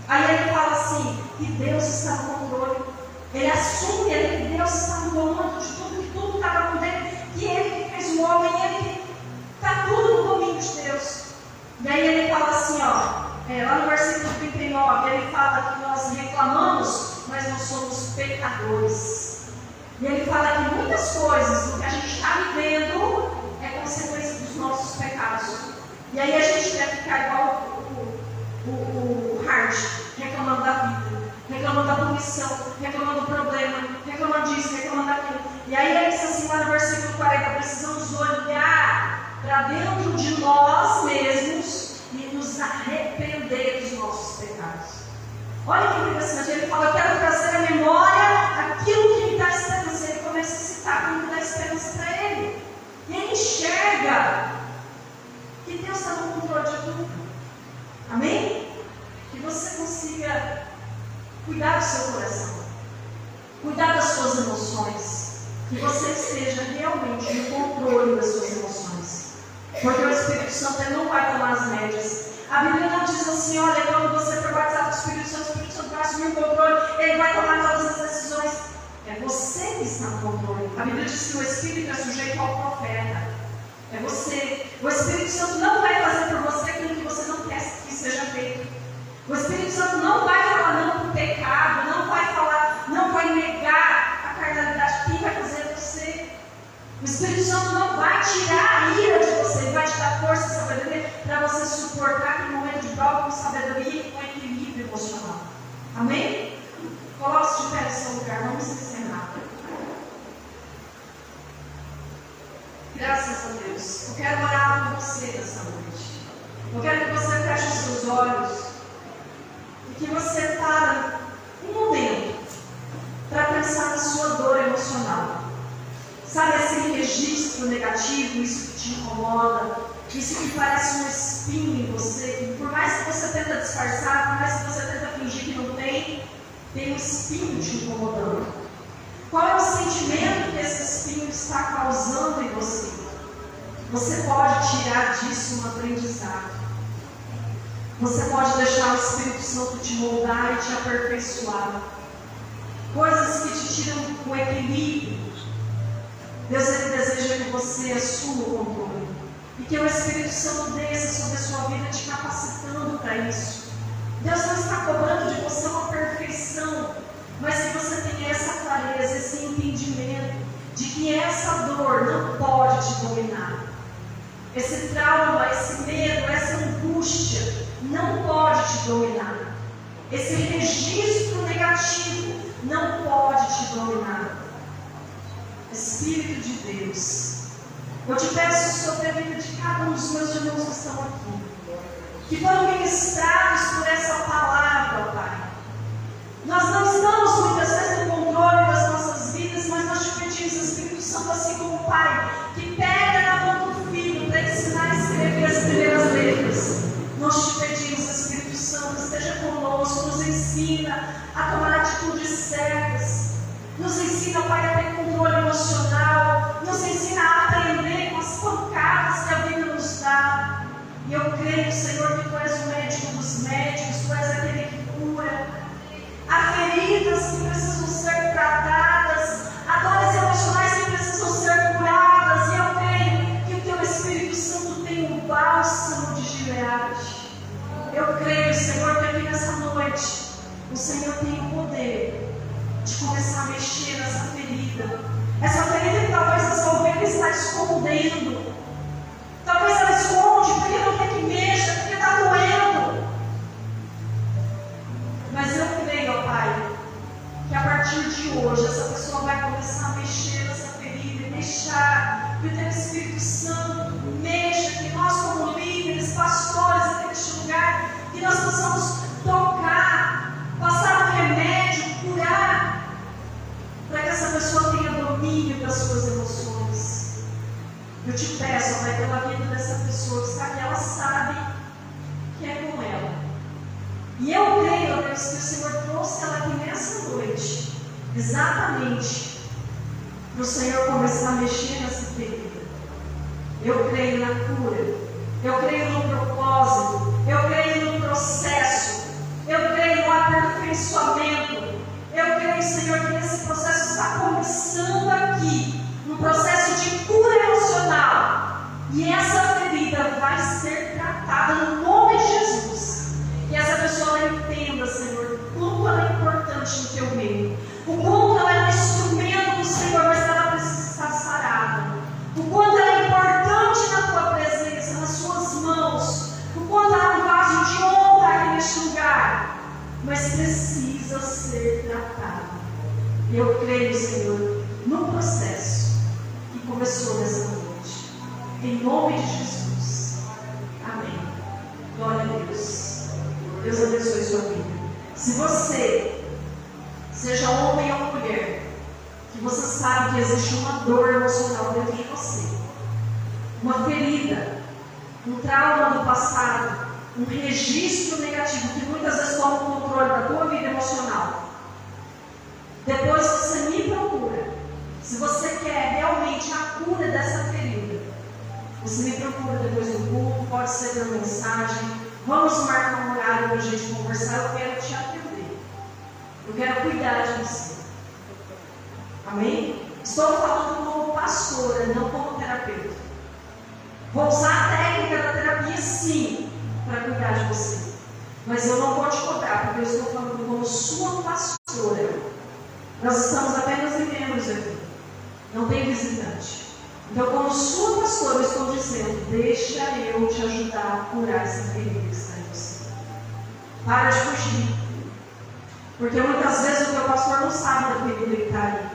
Aí ele fala assim, que Deus está no controle. Ele assume que Deus está no comando de tudo, que tudo estava com ele, que ele que fez o homem, ele está tudo no domínio de Deus. E aí ele fala assim, lá no versículo 39, ele fala que nós reclamamos, mas nós somos pecadores. E ele fala que muitas coisas do que a gente está vivendo é consequência dos nossos pecados. E aí a gente deve ficar igual o Hart, reclamando da vida, reclamando da punição, reclamando do problema, reclamando disso, reclamando daquilo. E aí ele diz assim lá no versículo 40, precisamos olhar para dentro de nós mesmos e nos arrepender dos nossos pecados. Olha que interessante, ele fala, eu quero trazer à memória aquilo que me dá esperança. Ele começa a citar aquilo que dá esperança para ele. E ele enxerga que Deus está no controle de tudo. Amém? Que você consiga cuidar do seu coração, cuidar das suas emoções, que você esteja realmente no controle das suas emoções, porque o Espírito Santo ele não vai tomar as rédeas. A Bíblia não diz assim, olha, quando você for batizado do Espírito Santo vai assumir o controle, ele vai tomar todas as decisões. É você que está no controle. A Bíblia diz que o Espírito é sujeito ao profeta. É você. O Espírito Santo não vai fazer por você aquilo que você não quer que seja feito. O Espírito Santo não vai falar não para o pecado, não vai negar a carnalidade. Quem vai fazer é você. O Espírito Santo não vai tirar a ira de você, ele vai te dar força e sabedoria para você suportar aquele momento de prova com sabedoria e com equilíbrio emocional. Amém? Coloque-se de pé no seu lugar, vamos encerrar. Graças a Deus. Eu quero orar por você nessa noite. Eu quero que você feche os seus olhos e que você pare um momento para pensar na sua dor emocional. Sabe esse registro negativo, isso que te incomoda, isso que parece um espinho em você, e por mais que você tenta disfarçar, por mais que você tenta fingir que não tem um espinho te incomodando. Qual é o sentimento que esse espinho está causando em você? Você pode tirar disso um aprendizado. Você pode deixar o Espírito Santo te moldar e te aperfeiçoar. Coisas que te tiram o equilíbrio. Deus, Ele deseja que você assuma o controle. E que o Espírito Santo desça sobre a sua vida te capacitando para isso. Deus não está cobrando de você uma perfeição, mas que você tenha essa clareza, esse entendimento de que essa dor não pode te dominar. Esse trauma, esse medo, essa angústia não pode te dominar. Esse registro negativo não pode te dominar. Espírito de Deus, eu te peço sobre a vida de cada um dos meus irmãos que estão aqui, que foram ministrados por essa palavra, Pai. Nós não estamos muitas vezes no controle das nossas vidas, mas nós te pedimos, Espírito Santo, assim como o Pai, que pega na mão do Filho para ensinar a escrever as primeiras letras. Nós te pedimos, Espírito Santo, esteja conosco, nos ensina a tomar atitudes certas. Nos ensina, Pai, a ter controle emocional. Nos ensina a aprender com as pancadas que a vida nos dá. E eu creio, Senhor, que Tu és o médico dos médicos, Tu és aquele que cura. Há feridas que precisam ser tratadas, há dores emocionais que precisam ser curadas. E eu creio que o Teu Espírito Santo tem um bálsamo de Gileade. Eu creio, Senhor, que aqui nessa noite o Senhor tem o poder de começar a mexer nessa ferida. Essa ferida que talvez essa ovelha está escondendo. Talvez ela esconde porque não quer que mexa, porque está doendo. Mas eu creio, ó Pai, que a partir de hoje essa pessoa vai começar a mexer nessa ferida e deixar que o Teu Espírito Santo mexa, que nós como líderes, pastores aqui neste lugar, que nós possamos tocar, passar um remédio, curar, para que essa pessoa tenha domínio das suas emoções. Eu te peço, Pai, pela vida dessa pessoa que está aqui, ela sabe que é com ela. E eu creio, ó Deus, que o Senhor trouxe ela aqui nessa noite, exatamente para o Senhor começar a mexer nessa ferida. Eu creio na cura, eu creio no propósito, eu creio no processo, eu creio no aperfeiçoamento. Eu creio, Senhor, que esse processo está começando aqui, um processo de cura emocional. E essa ferida vai ser tratada no nome de Jesus. Que essa pessoa entenda, Senhor, o quanto ela é importante no Teu reino. O quanto ela é um instrumento do Senhor, mas ela precisa estar sarada. O quanto ela é importante na Tua presença, nas Suas mãos. O quanto ela é um vaso de honra aqui neste lugar. Mas precisa ser tratado. E eu creio, Senhor, no processo que começou nessa noite. Em nome de Jesus. Amém. Glória a Deus. Deus abençoe sua vida. Se você, seja homem ou mulher, que você sabe que existe uma dor emocional dentro de você, uma ferida, um trauma do passado, um registro negativo que muitas vezes toma o controle da tua vida emocional, depois você me procura. Se você quer realmente a cura dessa ferida, você me procura depois do culto, pode ser por mensagem. Vamos marcar um horário para a gente conversar. Eu quero te atender, eu quero cuidar de você. Amém? Estou falando como pastora, não como terapeuta. Vou usar a técnica da terapia, sim, para cuidar de você. Mas eu não vou te cobrar, porque eu estou falando como sua pastora. Nós estamos apenas em membros aqui. Não tem visitante. Então, como sua pastora, eu estou dizendo, deixa eu te ajudar a curar essa ferida que está em você. Para de fugir. Porque muitas vezes o teu pastor não sabe da ferida que está ali.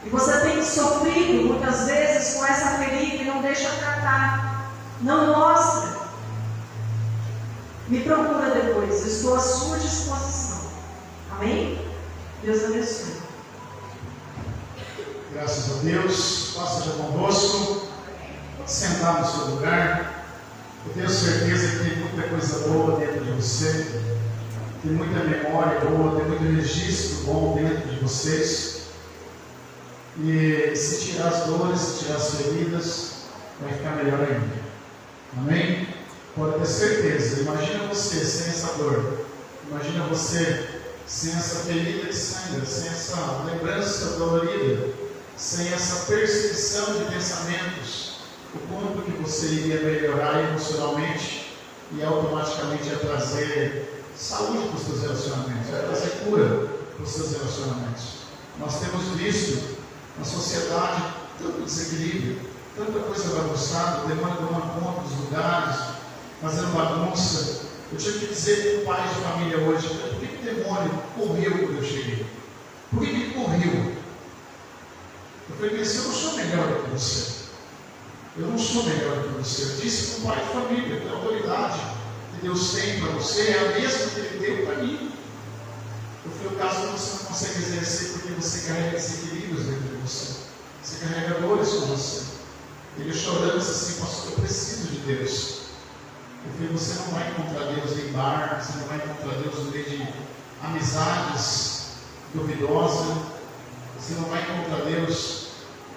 E você tem sofrido muitas vezes com essa ferida e não deixa tratar. Não mostra. Me procura depois. Eu estou à sua disposição. Amém? Deus abençoe. Graças a Deus. Paz seja convosco. Pode sentar no seu lugar. Eu tenho certeza que tem muita coisa boa dentro de você. Tem muita memória boa, tem muito registro bom dentro de vocês. E se tirar as dores, se tirar as feridas, vai ficar melhor ainda. Amém? Pode ter certeza. Imagina você sem essa dor. Imagina você sem essa ferida de sangue, sem essa lembrança dolorida, sem essa perseguição de pensamentos, o quanto que você iria melhorar emocionalmente e automaticamente ia trazer saúde para os seus relacionamentos, ia trazer cura para os seus relacionamentos. Nós temos visto na sociedade tanto desequilíbrio, tanta coisa bagunçada, demanda de uma conta dos lugares, fazendo bagunça. Eu tive que dizer para um pai de família hoje, por que o demônio correu quando eu cheguei? Por que ele correu? Eu falei, eu não sou melhor do que você. Eu não sou melhor do que você. Eu disse para um pai de família, que a autoridade que Deus tem para você é a mesma que Ele deu para mim. Eu falei, o caso que você não consegue exercer porque você carrega desequilíbrios dentro de você. Você carrega dores com você. Ele chorando disse assim, pastor, eu preciso de Deus. Eu falei, você não vai encontrar Deus em bar, você não vai encontrar Deus no meio de amizades duvidosas, você não vai encontrar Deus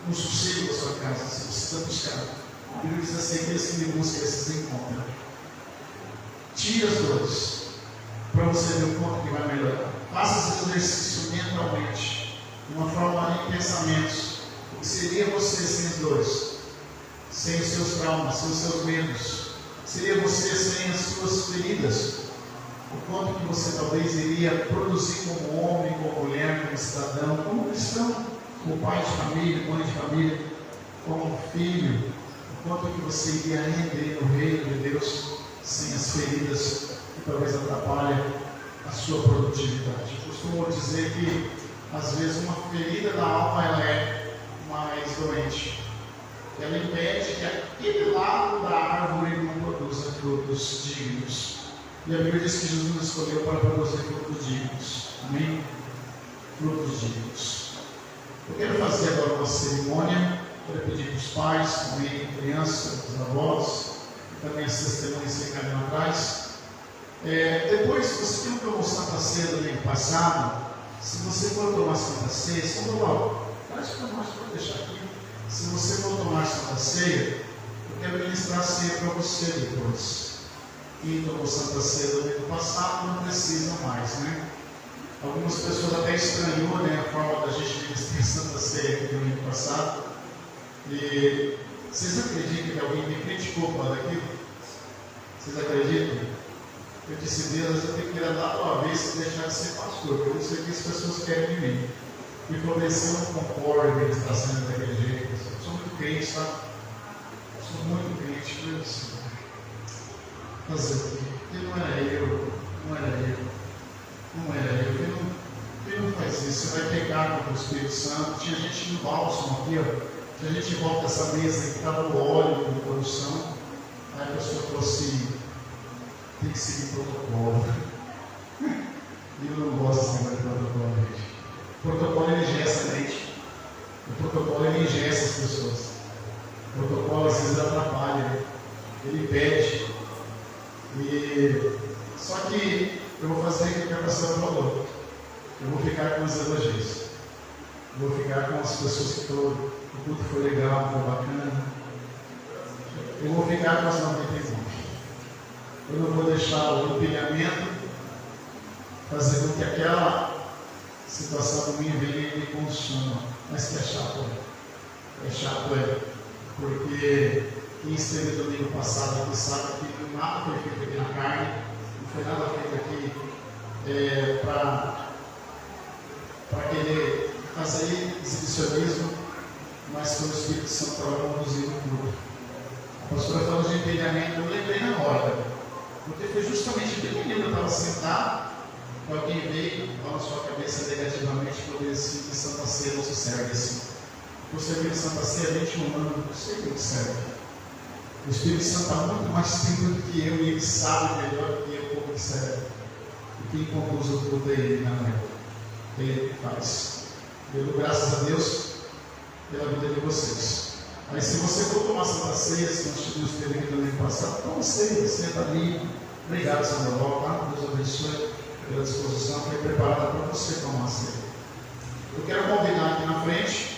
no sossego da sua casa, você precisa buscar. A Bíblia diz assim, aqueles que me buscam, esses encontram. Tire as dores, para você ver o quanto que vai melhorar. Faça esse exercício mentalmente, de uma forma em pensamentos. O que seria você sem as dores? Sem os seus traumas, sem os seus medos? Seria você sem as suas feridas? O quanto que você talvez iria produzir como homem, como mulher, como cidadão, como cristão, como pai de família, mãe de família, como filho? O quanto que você iria render no reino de Deus sem as feridas que talvez atrapalhem a sua produtividade? Eu costumo dizer que às vezes uma ferida da alma ela é mais doente. Ela impede que aquele lado da árvore não produza frutos dignos. E a Bíblia diz que Jesus nos escolheu para produzir frutos dignos. Amém? Frutos dignos. Eu quero fazer agora uma cerimônia. Quero pedir para os pais, também crianças, os avós, também as testemunhas que caminham atrás. Depois, você que tomou Santa Ceia no ano passado, se você for tomar Santa Ceia, São Paulo, parece que eu vou deixar aqui. Se você for tomar Santa Ceia, eu quero ministrar a ceia para você depois. Quem tomou Santa Ceia do ano passado não precisa mais, né? Algumas pessoas até estranhou, né, a forma da gente ministrar Santa Ceia aqui do ano passado. E vocês acreditam que alguém me criticou por aquilo? Vocês acreditam? Eu disse, Deus, eu tenho que ir lá uma vez e deixar de ser pastor, porque eu sei que as pessoas querem de mim. Me convenceu, eu não concordo com eles sendo daquele jeito. Eu sou muito crente, tá? Eu sou muito crente, por isso. Fazer o quê? Porque não era eu. Ele não faz isso. Você vai pegar contra o Espírito Santo. Tinha gente no bálsamo aqui, ó. Tinha gente em volta dessa mesa que estava o óleo de produção. Aí a pessoa falou assim, tem que seguir protocolo. E eu não gosto assim de protocolo, gente. O protocolo ele engessa a gente. O protocolo ele engessa as pessoas. O protocolo às vezes atrapalha. Ele impede. Só que eu vou fazer o que a pastora falou. Eu vou ficar com os elogios. Eu vou ficar com as pessoas que falaram, o culto foi legal, foi bacana. Eu vou ficar com as 99. Eu não vou deixar o empilhamento fazer com que aquela situação ruim venha e me consuma. Mas que é chato, é chato, porque quem esteve domingo passado aqui sabe que nada foi feito aqui na carne, não foi nada feito aqui para querer fazer exibicionismo, mas foi o Espírito Santo que estava conduzindo tudo. A pastora falou de empenhamento, eu lembrei na hora, porque foi justamente aquele menino que eu estava sentado, que alguém veio, falou na sua cabeça negativamente, que eu disse que Santa Ceia não se serve assim. O servir de Santa Ceia é 21 anos, não sei o que serve. O Espírito Santo está muito mais tempo do que eu, e ele sabe melhor do que eu como que serve. E quem conduz o culto é ele, não é? Ele que faz. Eu dou graças a Deus pela vida de vocês. Aí, se você for tomar Santa Ceia, se nós tivemos experiência no ano passado, toma ceia, senta ali. Obrigado, Sandra Ló, tá? Deus abençoe pela disposição que foi preparada para você tomar a ceia. Eu quero convidar aqui na frente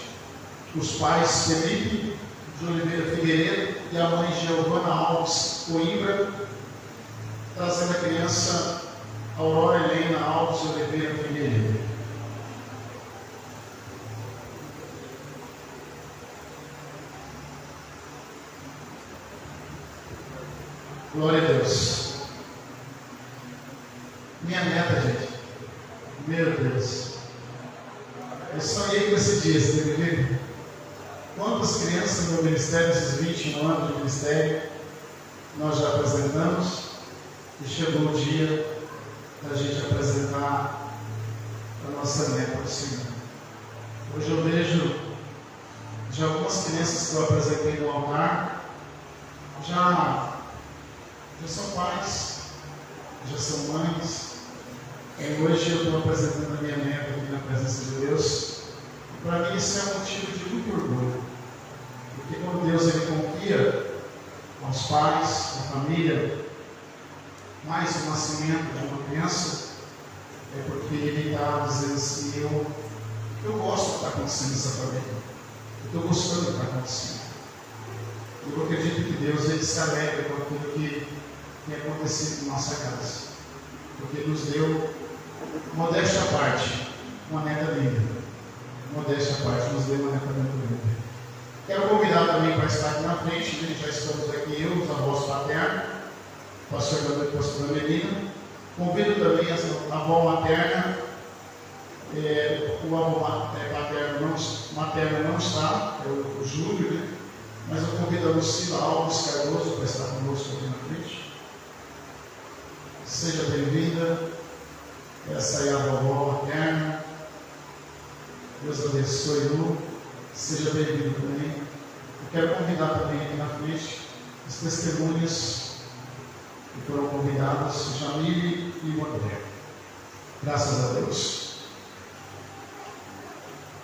os pais Felipe de Oliveira Figueiredo e a mãe Giovana Alves Coimbra, trazendo a criança Aurora Helena Alves de Oliveira Figueiredo. Glória a Deus. Minha neta, gente. Meu Deus. Eu sonhei com esse dia, você tem vivido? Quantas crianças no meu ministério, esses 21 anos de ministério, nós já apresentamos, e chegou o dia da gente apresentar a nossa neta ao Senhor. Hoje eu vejo de algumas crianças que eu apresentei no altar, já são pais, já são mães. E hoje eu estou apresentando a minha neta aqui na presença de Deus. Para mim isso é um motivo de muito orgulho. Porque quando Deus ele confia aos pais, à família, mais o nascimento de uma criança, é porque Ele está dizendo assim, eu gosto do que está acontecendo nessa família. Eu estou gostando do que está acontecendo. Eu acredito que Deus ele se alegra com aquilo que tem acontecido em nossa casa. Porque nos deu, modéstia à parte, uma neta linda. Modéstia à parte, nos deu uma neta muito linda. Quero convidar também para estar aqui na frente, né? Já estamos aqui, eu, os avós paternos, pastor Gabriel e pastora Melina. Convido também a avó materna, o avô materno não está, é o Júlio, né? Mas eu convido a Lucila Alves Cardoso para estar conosco aqui na frente. Seja bem-vinda, essa é a vovó materna. Deus abençoe, Lu. Seja bem-vindo também. Eu quero convidar também aqui na frente os testemunhas que foram convidados, Jamile e o André. Graças a Deus.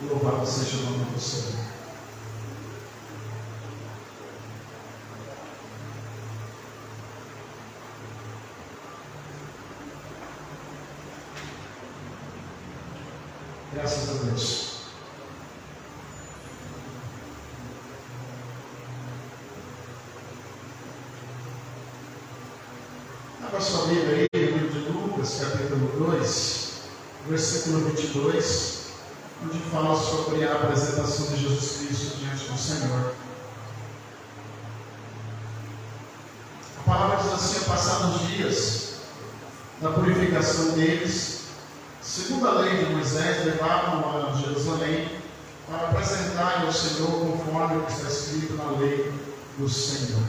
Louvado seja o nome do Senhor. Graças a Deus. Abra sua Bíblia aí, no livro de Lucas, capítulo 2, versículo 22, onde fala sobre a apresentação de Jesus Cristo diante do Senhor. A palavra diz assim: passados os dias da purificação deles, segundo a lei de Moisés, levavam a Jerusalém para apresentar ao Senhor conforme o que está escrito na lei do Senhor.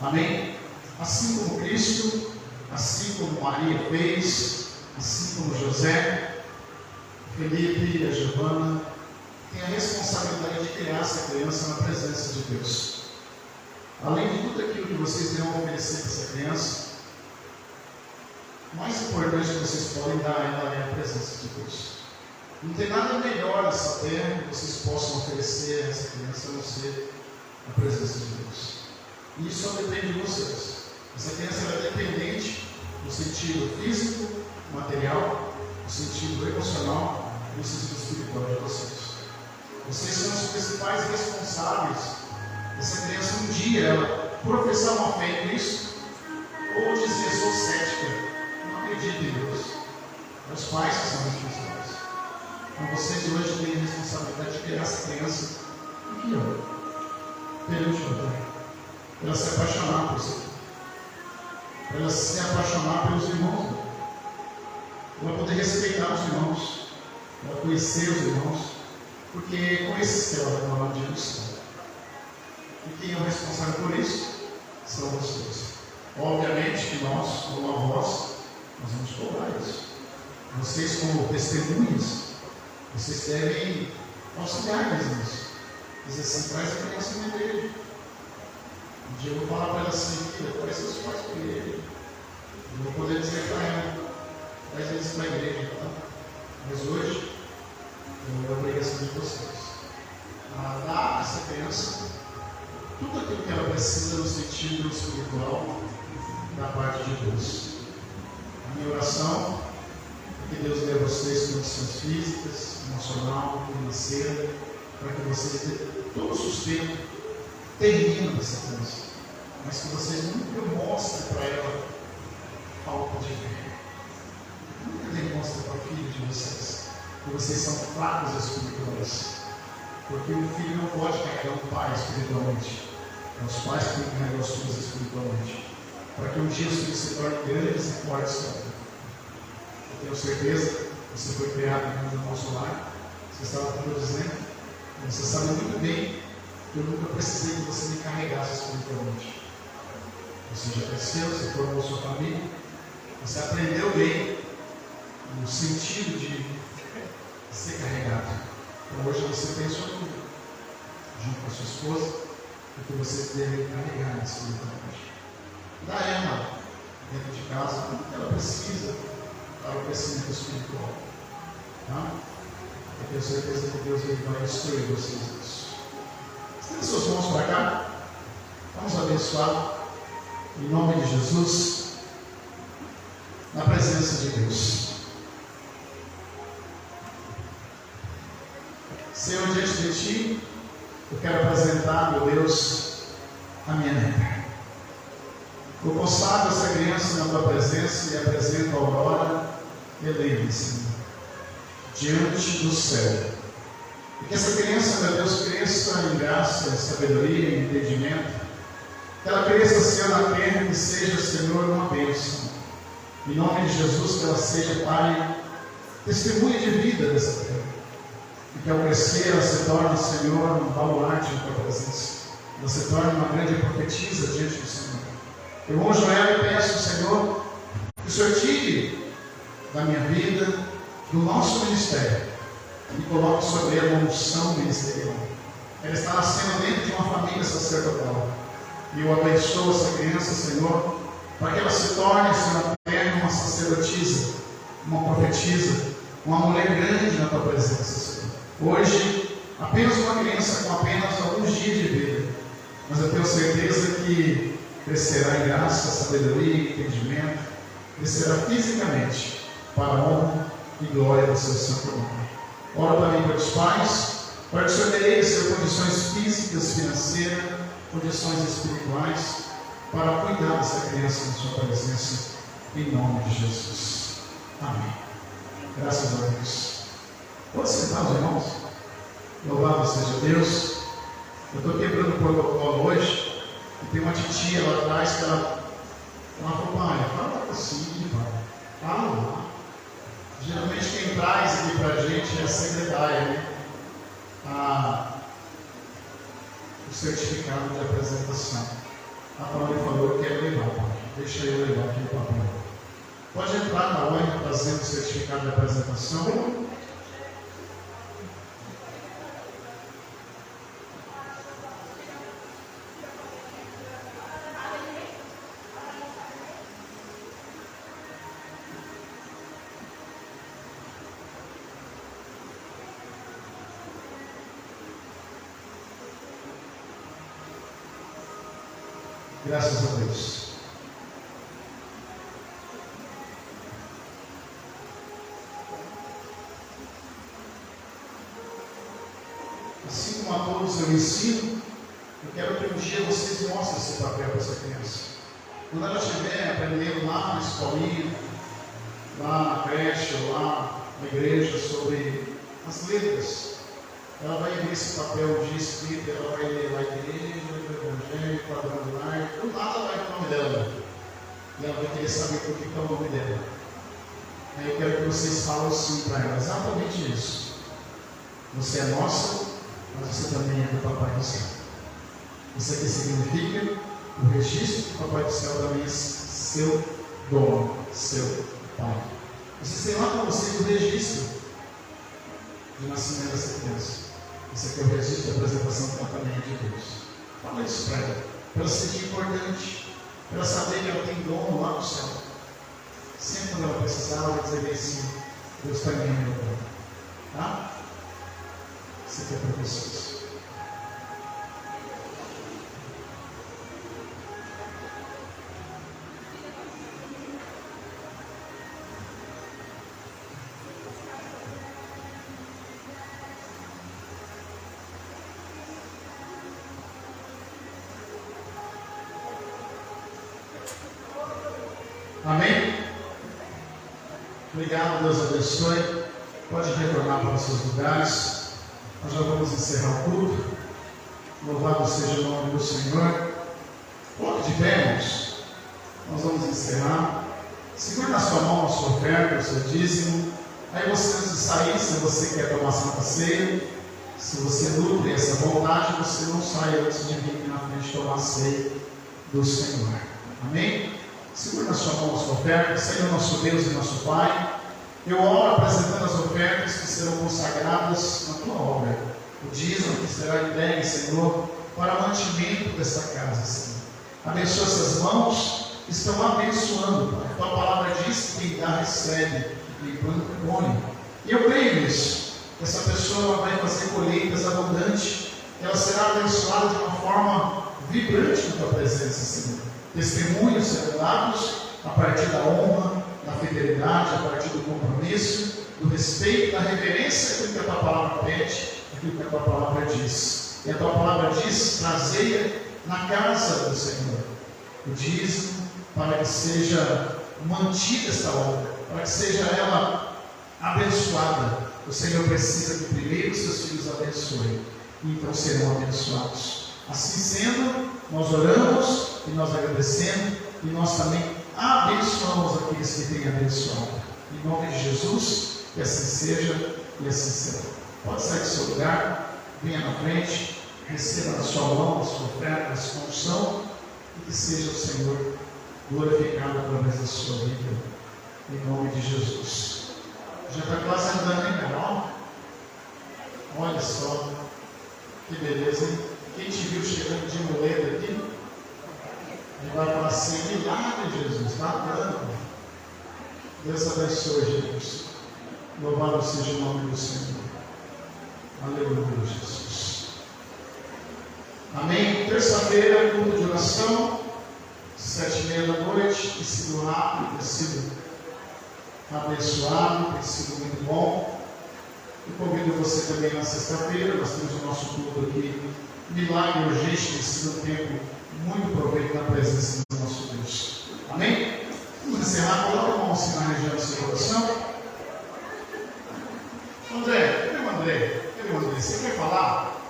Amém? Assim como Cristo, assim como Maria fez, assim como José, Felipe e a Giovana, tem a responsabilidade de criar essa criança na presença de Deus. Além de tudo aquilo que vocês irão oferecer para essa criança, o mais importante que vocês podem dar a ela é a presença de Deus. Não tem nada melhor nessa terra que vocês possam oferecer a essa criança a não ser a presença de Deus. E isso só depende de vocês. Essa criança é dependente no sentido físico, material, no sentido emocional e no sentido espiritual de vocês. Vocês são os principais responsáveis dessa criança um dia ela professar uma fé em Cristo ou dizer sou cética. Acredite em Deus. É os pais que são responsáveis. Então vocês hoje têm a responsabilidade de criar essa criança aqui, ó, perante o altar. Para ela se apaixonar por você. Para ela se apaixonar pelos irmãos. Para ela poder respeitar os irmãos. Para ela conhecer os irmãos. Porque com esse sistema vai tomar de missão. E quem é o responsável por isso? São vocês. Obviamente que nós, como avós, nós vamos cobrar isso. Vocês, como testemunhas, vocês devem auxiliar-nos nisso. Dizer assim, traz a criança na igreja. Um dia eu vou falar para ela assim, filha, traz seus pais para a igreja. Eu vou poder dizer para ela, traz eles para a igreja, tá? Mas hoje, é a obrigação de vocês. A dar a essa criança tudo aquilo que ela precisa no sentido espiritual da parte de Deus. A minha oração é que Deus dê a vocês condições físicas, emocional, financeira, para que vocês tenham todo o sustento terreno dessa criança, mas que vocês nunca mostrem para ela falta de fé. Nunca demonstrem para o filho de vocês que vocês são fracos espirituais, porque o filho não pode carregar o pai espiritualmente. É os pais que têm que carregar os filhos espiritualmente, para que um dia os filhos se tornem grandes e fortes também. Eu tenho certeza que você foi criado no nosso lar, você estava como dizendo, você sabe muito bem que eu nunca precisei que você me carregasse espiritualmente. Você já cresceu, você formou sua família, você aprendeu bem o sentido de ser carregado. Então hoje você tem sua família, junto com a sua esposa, porque vocês devem carregar espiritualmente. Da Emma, dentro de casa, tudo que ela precisa para o crescimento espiritual. Tá? Eu tenho certeza que Deus vai instruir vocês nisso. Estenda suas mãos para cá. Vamos abençoar em nome de Jesus, na presença de Deus. Senhor, diante de Ti, eu quero apresentar, meu Deus, a minha neta. Eu consagro essa criança na Tua presença e apresento a Aurora Helena, Senhor, diante do céu. E que essa criança, meu Deus, cresça em graça, em sabedoria, em entendimento. Que ela cresça, Senhor, na terra e seja, Senhor, uma bênção. Em nome de Jesus, que ela seja, Pai, testemunha de vida dessa terra. E que ao crescer ela se torne, Senhor, um baluarte na Tua presença. Ela se torne uma grande profetisa diante do Senhor. Eu honro ela e peço, Senhor, que o Senhor tire da minha vida, do nosso ministério, e coloque sobre ela uma unção ministerial. Ela está nascendo dentro de uma família sacerdotal. E eu abençoo essa criança, Senhor, para que ela se torne, Senhor, uma sacerdotisa, uma profetisa, uma mulher grande na Tua presença, Senhor. Hoje, apenas uma criança com apenas alguns dias de vida, mas eu tenho certeza que crescerá em graça, sabedoria e entendimento, crescerá fisicamente para a honra e glória do Seu santo nome. Ora também para os pais, para que o Senhor dê a eles condições físicas, financeiras, condições espirituais, para cuidar dessa criança na Sua presença, em nome de Jesus. Amém. Graças a Deus. Pode sentar, os irmãos? Louvado seja Deus. Eu estou quebrando o protocolo hoje, e tem uma titia lá atrás que ela falou, pai, fala assim, pai. Fala lá. Geralmente quem traz aqui para a gente é a secretária, né? O certificado de apresentação. A Paula falou que quer levar, pai. Deixa eu levar aqui o papel. Pode entrar na hora trazendo o certificado de apresentação. Graças a Deus. Assim como a todos eu ensino, eu quero que um dia vocês mostrem esse papel para essa criança. Quando ela estiver aprendendo lá na escolinha, lá na creche, ou lá na igreja, sobre as letras, ela vai ver esse papel de escrito, ela vai ler a igreja, o evangelho, o quadrangular, do nada vai ter o nome dela. E ela vai querer saber por que é o nome dela. Aí eu quero que vocês falem assim para ela, exatamente isso. Você é nossa, mas você também é do Papai do Céu. Isso aqui significa o registro do Papai do Céu também é seu dono, seu pai. Você tem lá para vocês o registro de nascimento dessa criança. Esse aqui é o registro de apresentação do tratamento de Deus. Fala isso para ela se sentir importante, para ela saber que ela tem dono lá no céu. Sempre quando ela precisar, ela vai dizer assim: Deus está ganhando meu dono. Tá? Isso aqui é para vocês. Amém? Obrigado, Deus abençoe. Pode retornar para os seus lugares. Nós já vamos encerrar o culto. Louvado seja o nome do Senhor. Coloque de pé, irmãos. Nós vamos encerrar. Segure na sua mão a sua oferta, o seu dízimo. Aí você, antes de sair, se você quer tomar Santa Ceia, se você nutre essa vontade, você não sai antes de vir aqui na frente tomar a ceia do Senhor. Amém? Segura na sua mão a sua oferta. Senhor nosso Deus e nosso Pai, eu oro apresentando as ofertas que serão consagradas na tua obra. O dízimo que será entregue, Senhor, para o mantimento desta casa, Senhor. Abençoa essas mãos que estão abençoando, Pai. A tua palavra diz que quem dá recebe, e quem planta colhe. E eu creio nisso. Essa pessoa vai fazer colheitas abundantes, ela será abençoada de uma forma vibrante na tua presença, Senhor. Testemunhos serão dados a partir da honra, da fidelidade, a partir do compromisso, do respeito, da reverência àquilo que a tua palavra pede, aquilo que a tua palavra diz. E a tua palavra diz: trazeia na casa do Senhor o dízimo, para que seja mantida esta obra, para que seja ela abençoada. O Senhor precisa que primeiro os seus filhos abençoem, e então serão abençoados. Assim sendo, nós oramos e nós agradecemos, e nós também abençoamos aqueles que têm abençoado. Em nome de Jesus, que assim seja e assim será. Pode sair do seu lugar, venha na frente, receba na sua mão a sua oferta, a sua unção, e que seja o Senhor glorificado através da sua vida. Em nome de Jesus. Já está quase andando, hein, Carol? Olha só, que beleza, hein? Quem te viu chegando de muleta aqui, ele vai falar assim: milagre, Jesus, está andando. Deus abençoe, Jesus. Louvado seja o nome do Senhor. Aleluia, Jesus. Amém? Terça-feira, culto de oração, 7h30 da noite. Tem sido rápido, tem sido abençoado, tem sido muito bom. Eu convido você também na sexta-feira. Nós temos o nosso culto aqui, Milagre Urgente. Tem sido um tempo muito proveito na presença do nosso Deus. Amém? Vamos encerrar. Coloca a mão assim na região do seu coração. André, cadê o André? Cadê o André? Você quer falar?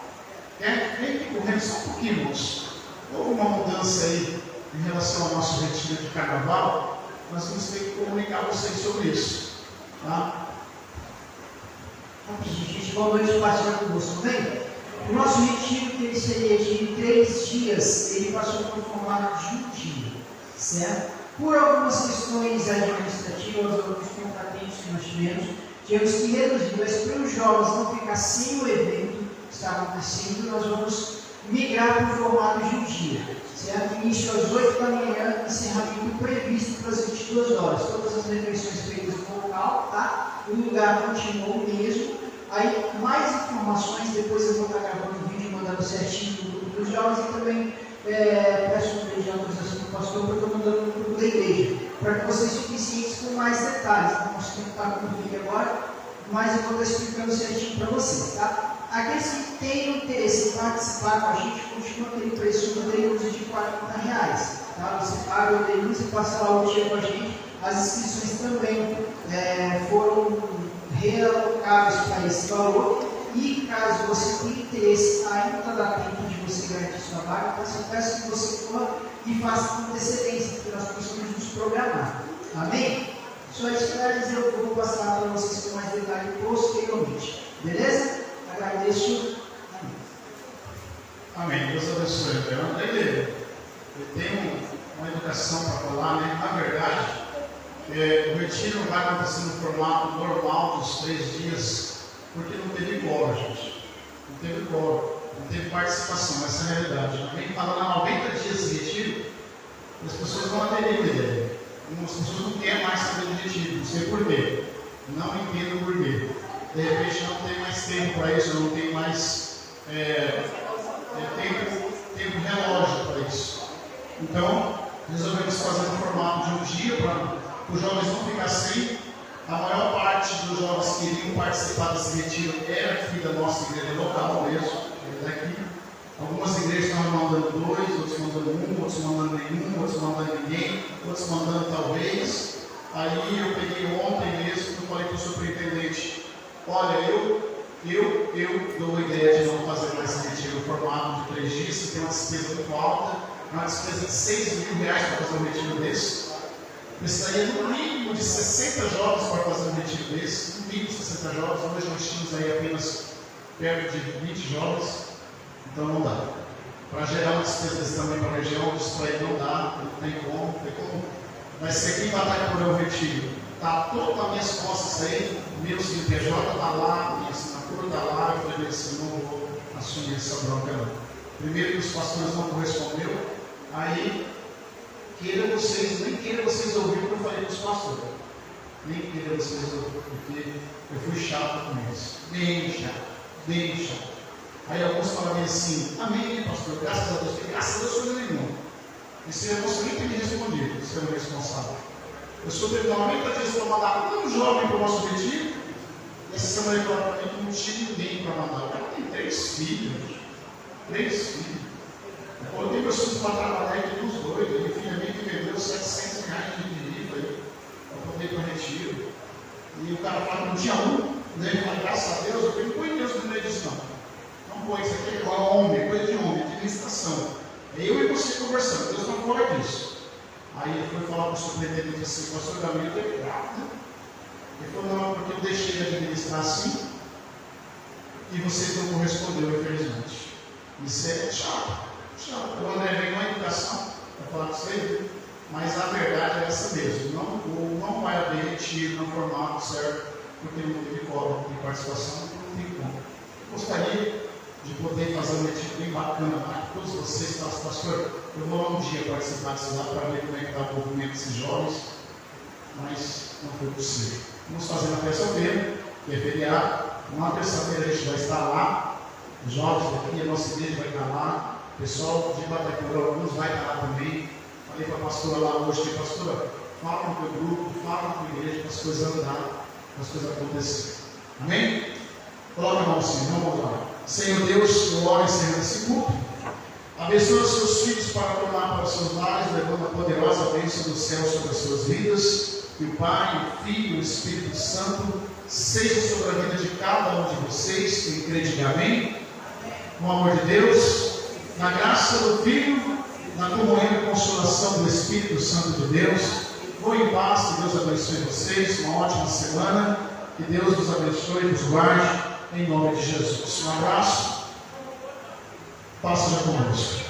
Quer? Vem aqui correndo só um pouquinho, irmãos. Houve uma mudança aí em relação ao nosso retiro de carnaval. Nós vamos ter que comunicar a vocês sobre isso. Tá? Gente, boa noite, pastor Augusto, bem? O nosso retiro, que ele seria de 3 dias, ele passou por formato de um dia, certo? Por algumas questões administrativas, alguns contratempos que nós tivemos que reduzir, mas para os jovens não ficar sem o evento que está acontecendo, nós vamos migrar para o formato de um dia, certo? Início às 8 da manhã, encerramento previsto para as 22 horas. Todas as refeições feitas no local, tá? O lugar continua o mesmo. Aí, mais informações, depois eu vou estar gravando o vídeo, mandando certinho no grupo dos jovens, e também peço um beijo de autorização do pastor, porque eu estou mandando no grupo da igreja, para que vocês fiquem cientes com mais detalhes. Não nosso tempo está com o vídeo agora, mas eu vou estar explicando certinho para vocês, tá? Aqueles que têm interesse em participar com a gente, continua aquele preço do denúncia de R$40, tá? Você paga o denúncia e passa lá o dia com a gente. As inscrições também foram realocáveis para esse valor, e caso você tenha interesse, ainda dá tempo de você garantir sua vaga, então eu peço que você corra e faça com antecedência, porque nós precisamos nos programar. Amém? Só isso para dizer, eu vou passar para vocês com mais detalhe posteriormente. Beleza? Agradeço. Amém. Deus abençoe. Ele tem uma educação para falar, né? Na verdade, o retiro não vai acontecer no formato normal dos 3 dias, porque não teve quórum, gente. Não teve quórum, não teve participação, essa é a realidade. Alguém fala lá 90 dias de retiro, as pessoas vão aderir a ideia. As pessoas não querem mais saber de retiro, não sei porquê. Não entendo porquê. De repente não tem mais tempo para isso, não tem mais tempo relógio para isso. Então, resolvemos fazer no formato de um dia para os jovens não ficar sem. A maior parte dos jovens que iriam participar desse retiro era aqui da nossa igreja local mesmo, daqui. Algumas igrejas estavam mandando 2, outros mandando 1, outros mandando nenhum, outros mandando ninguém, outros mandando talvez. Aí eu peguei ontem mesmo e falei para o superintendente: olha, eu dou a ideia de não fazer mais esse retiro no formato de 3 dias, você tem uma despesa muito alta, uma despesa de 6 mil reais para fazer um retiro desse. Precisaria no mínimo de 60 jovens para fazer um retiro desse, no mínimo 60 jovens. Hoje nós tínhamos aí apenas perto de 20 jovens, então não dá. Para gerar uma despesa desse tamanho para a região, isso aí não dá, não tem como. Vai ser quem batalha por um retiro. Está todo nas minhas costas aí, meu CNPJ está lá, minha assinatura está lá, eu falei assim, não vou assumir essa bronca não. Primeiro que os pastores não correspondeu, aí nem queiram vocês ouvir o que eu falei para os pastores. Nem queiram vocês ouvir, porque eu fui chato com eles. Bem chato. Aí alguns falaram assim, amém, pastor, graças a Deus. Graças a Deus, coisa nenhuma. Esse moço nem tem me respondido, esse é o responsável. Eu sou de 90 dias para mandar um jovem para o nosso retiro. E essa semana ele falou para mim que não tinha ninguém para mandar. O cara tem 3 filhos. 3 filhos. Eu coloquei meus filhos para trabalhar e tem uns 2. Ele finalmente vendeu 700 reais de livro aí para poder ir para o retiro. E o cara fala que não tinha um. Daí ele fala, graças a Deus, eu falei, não põe Deus no meio disso não. Não põe, isso aqui é igual a homem, coisa de homem, administração. É eu e você conversando, Deus não fora disso. Aí ele foi falar para o superintendente assim, pastor Gabriel, eu estou grávida. Ele falou, não, porque eu deixei de administrar assim e você não correspondeu, infelizmente. Isso é chato. O André vem com a educação para falar com você, mas a verdade é essa mesmo. Não vai haver retiro no formato certo, porque não teve quórum de participação, não tem como. Gostaria de poder fazer um retiro bem bacana lá, que todos vocês, pastor, eu vou lá um dia participar disso lá para ver como é que está o movimento desses jovens, mas não foi possível. Vamos fazer na terça-feira, que é feriado. Na terça-feira a gente vai estar lá, os jovens daqui, a nossa igreja vai estar lá, o pessoal de Batacura, alguns vai estar lá também. Falei para a pastora lá hoje, que pastora, fala com o teu grupo, fala com a igreja, para as coisas andarem, para as coisas acontecerem. Amém? Coloca a mão assim, vamos lá. Senhor Deus, eu oro encerrando esse culto. Abençoa os seus filhos para tornar para os seus lares, levando a poderosa bênção do céu sobre as suas vidas. Que o Pai, o Filho e o Espírito Santo seja sobre a vida de cada um de vocês. Quem crê, diga amém. No amor de Deus, na graça do Filho, na comunhão e consolação do Espírito Santo de Deus. Vou em paz, que Deus abençoe vocês. Uma ótima semana. Que Deus nos abençoe e nos guarde. Em nome de Jesus. Um abraço. Paz seja conosco.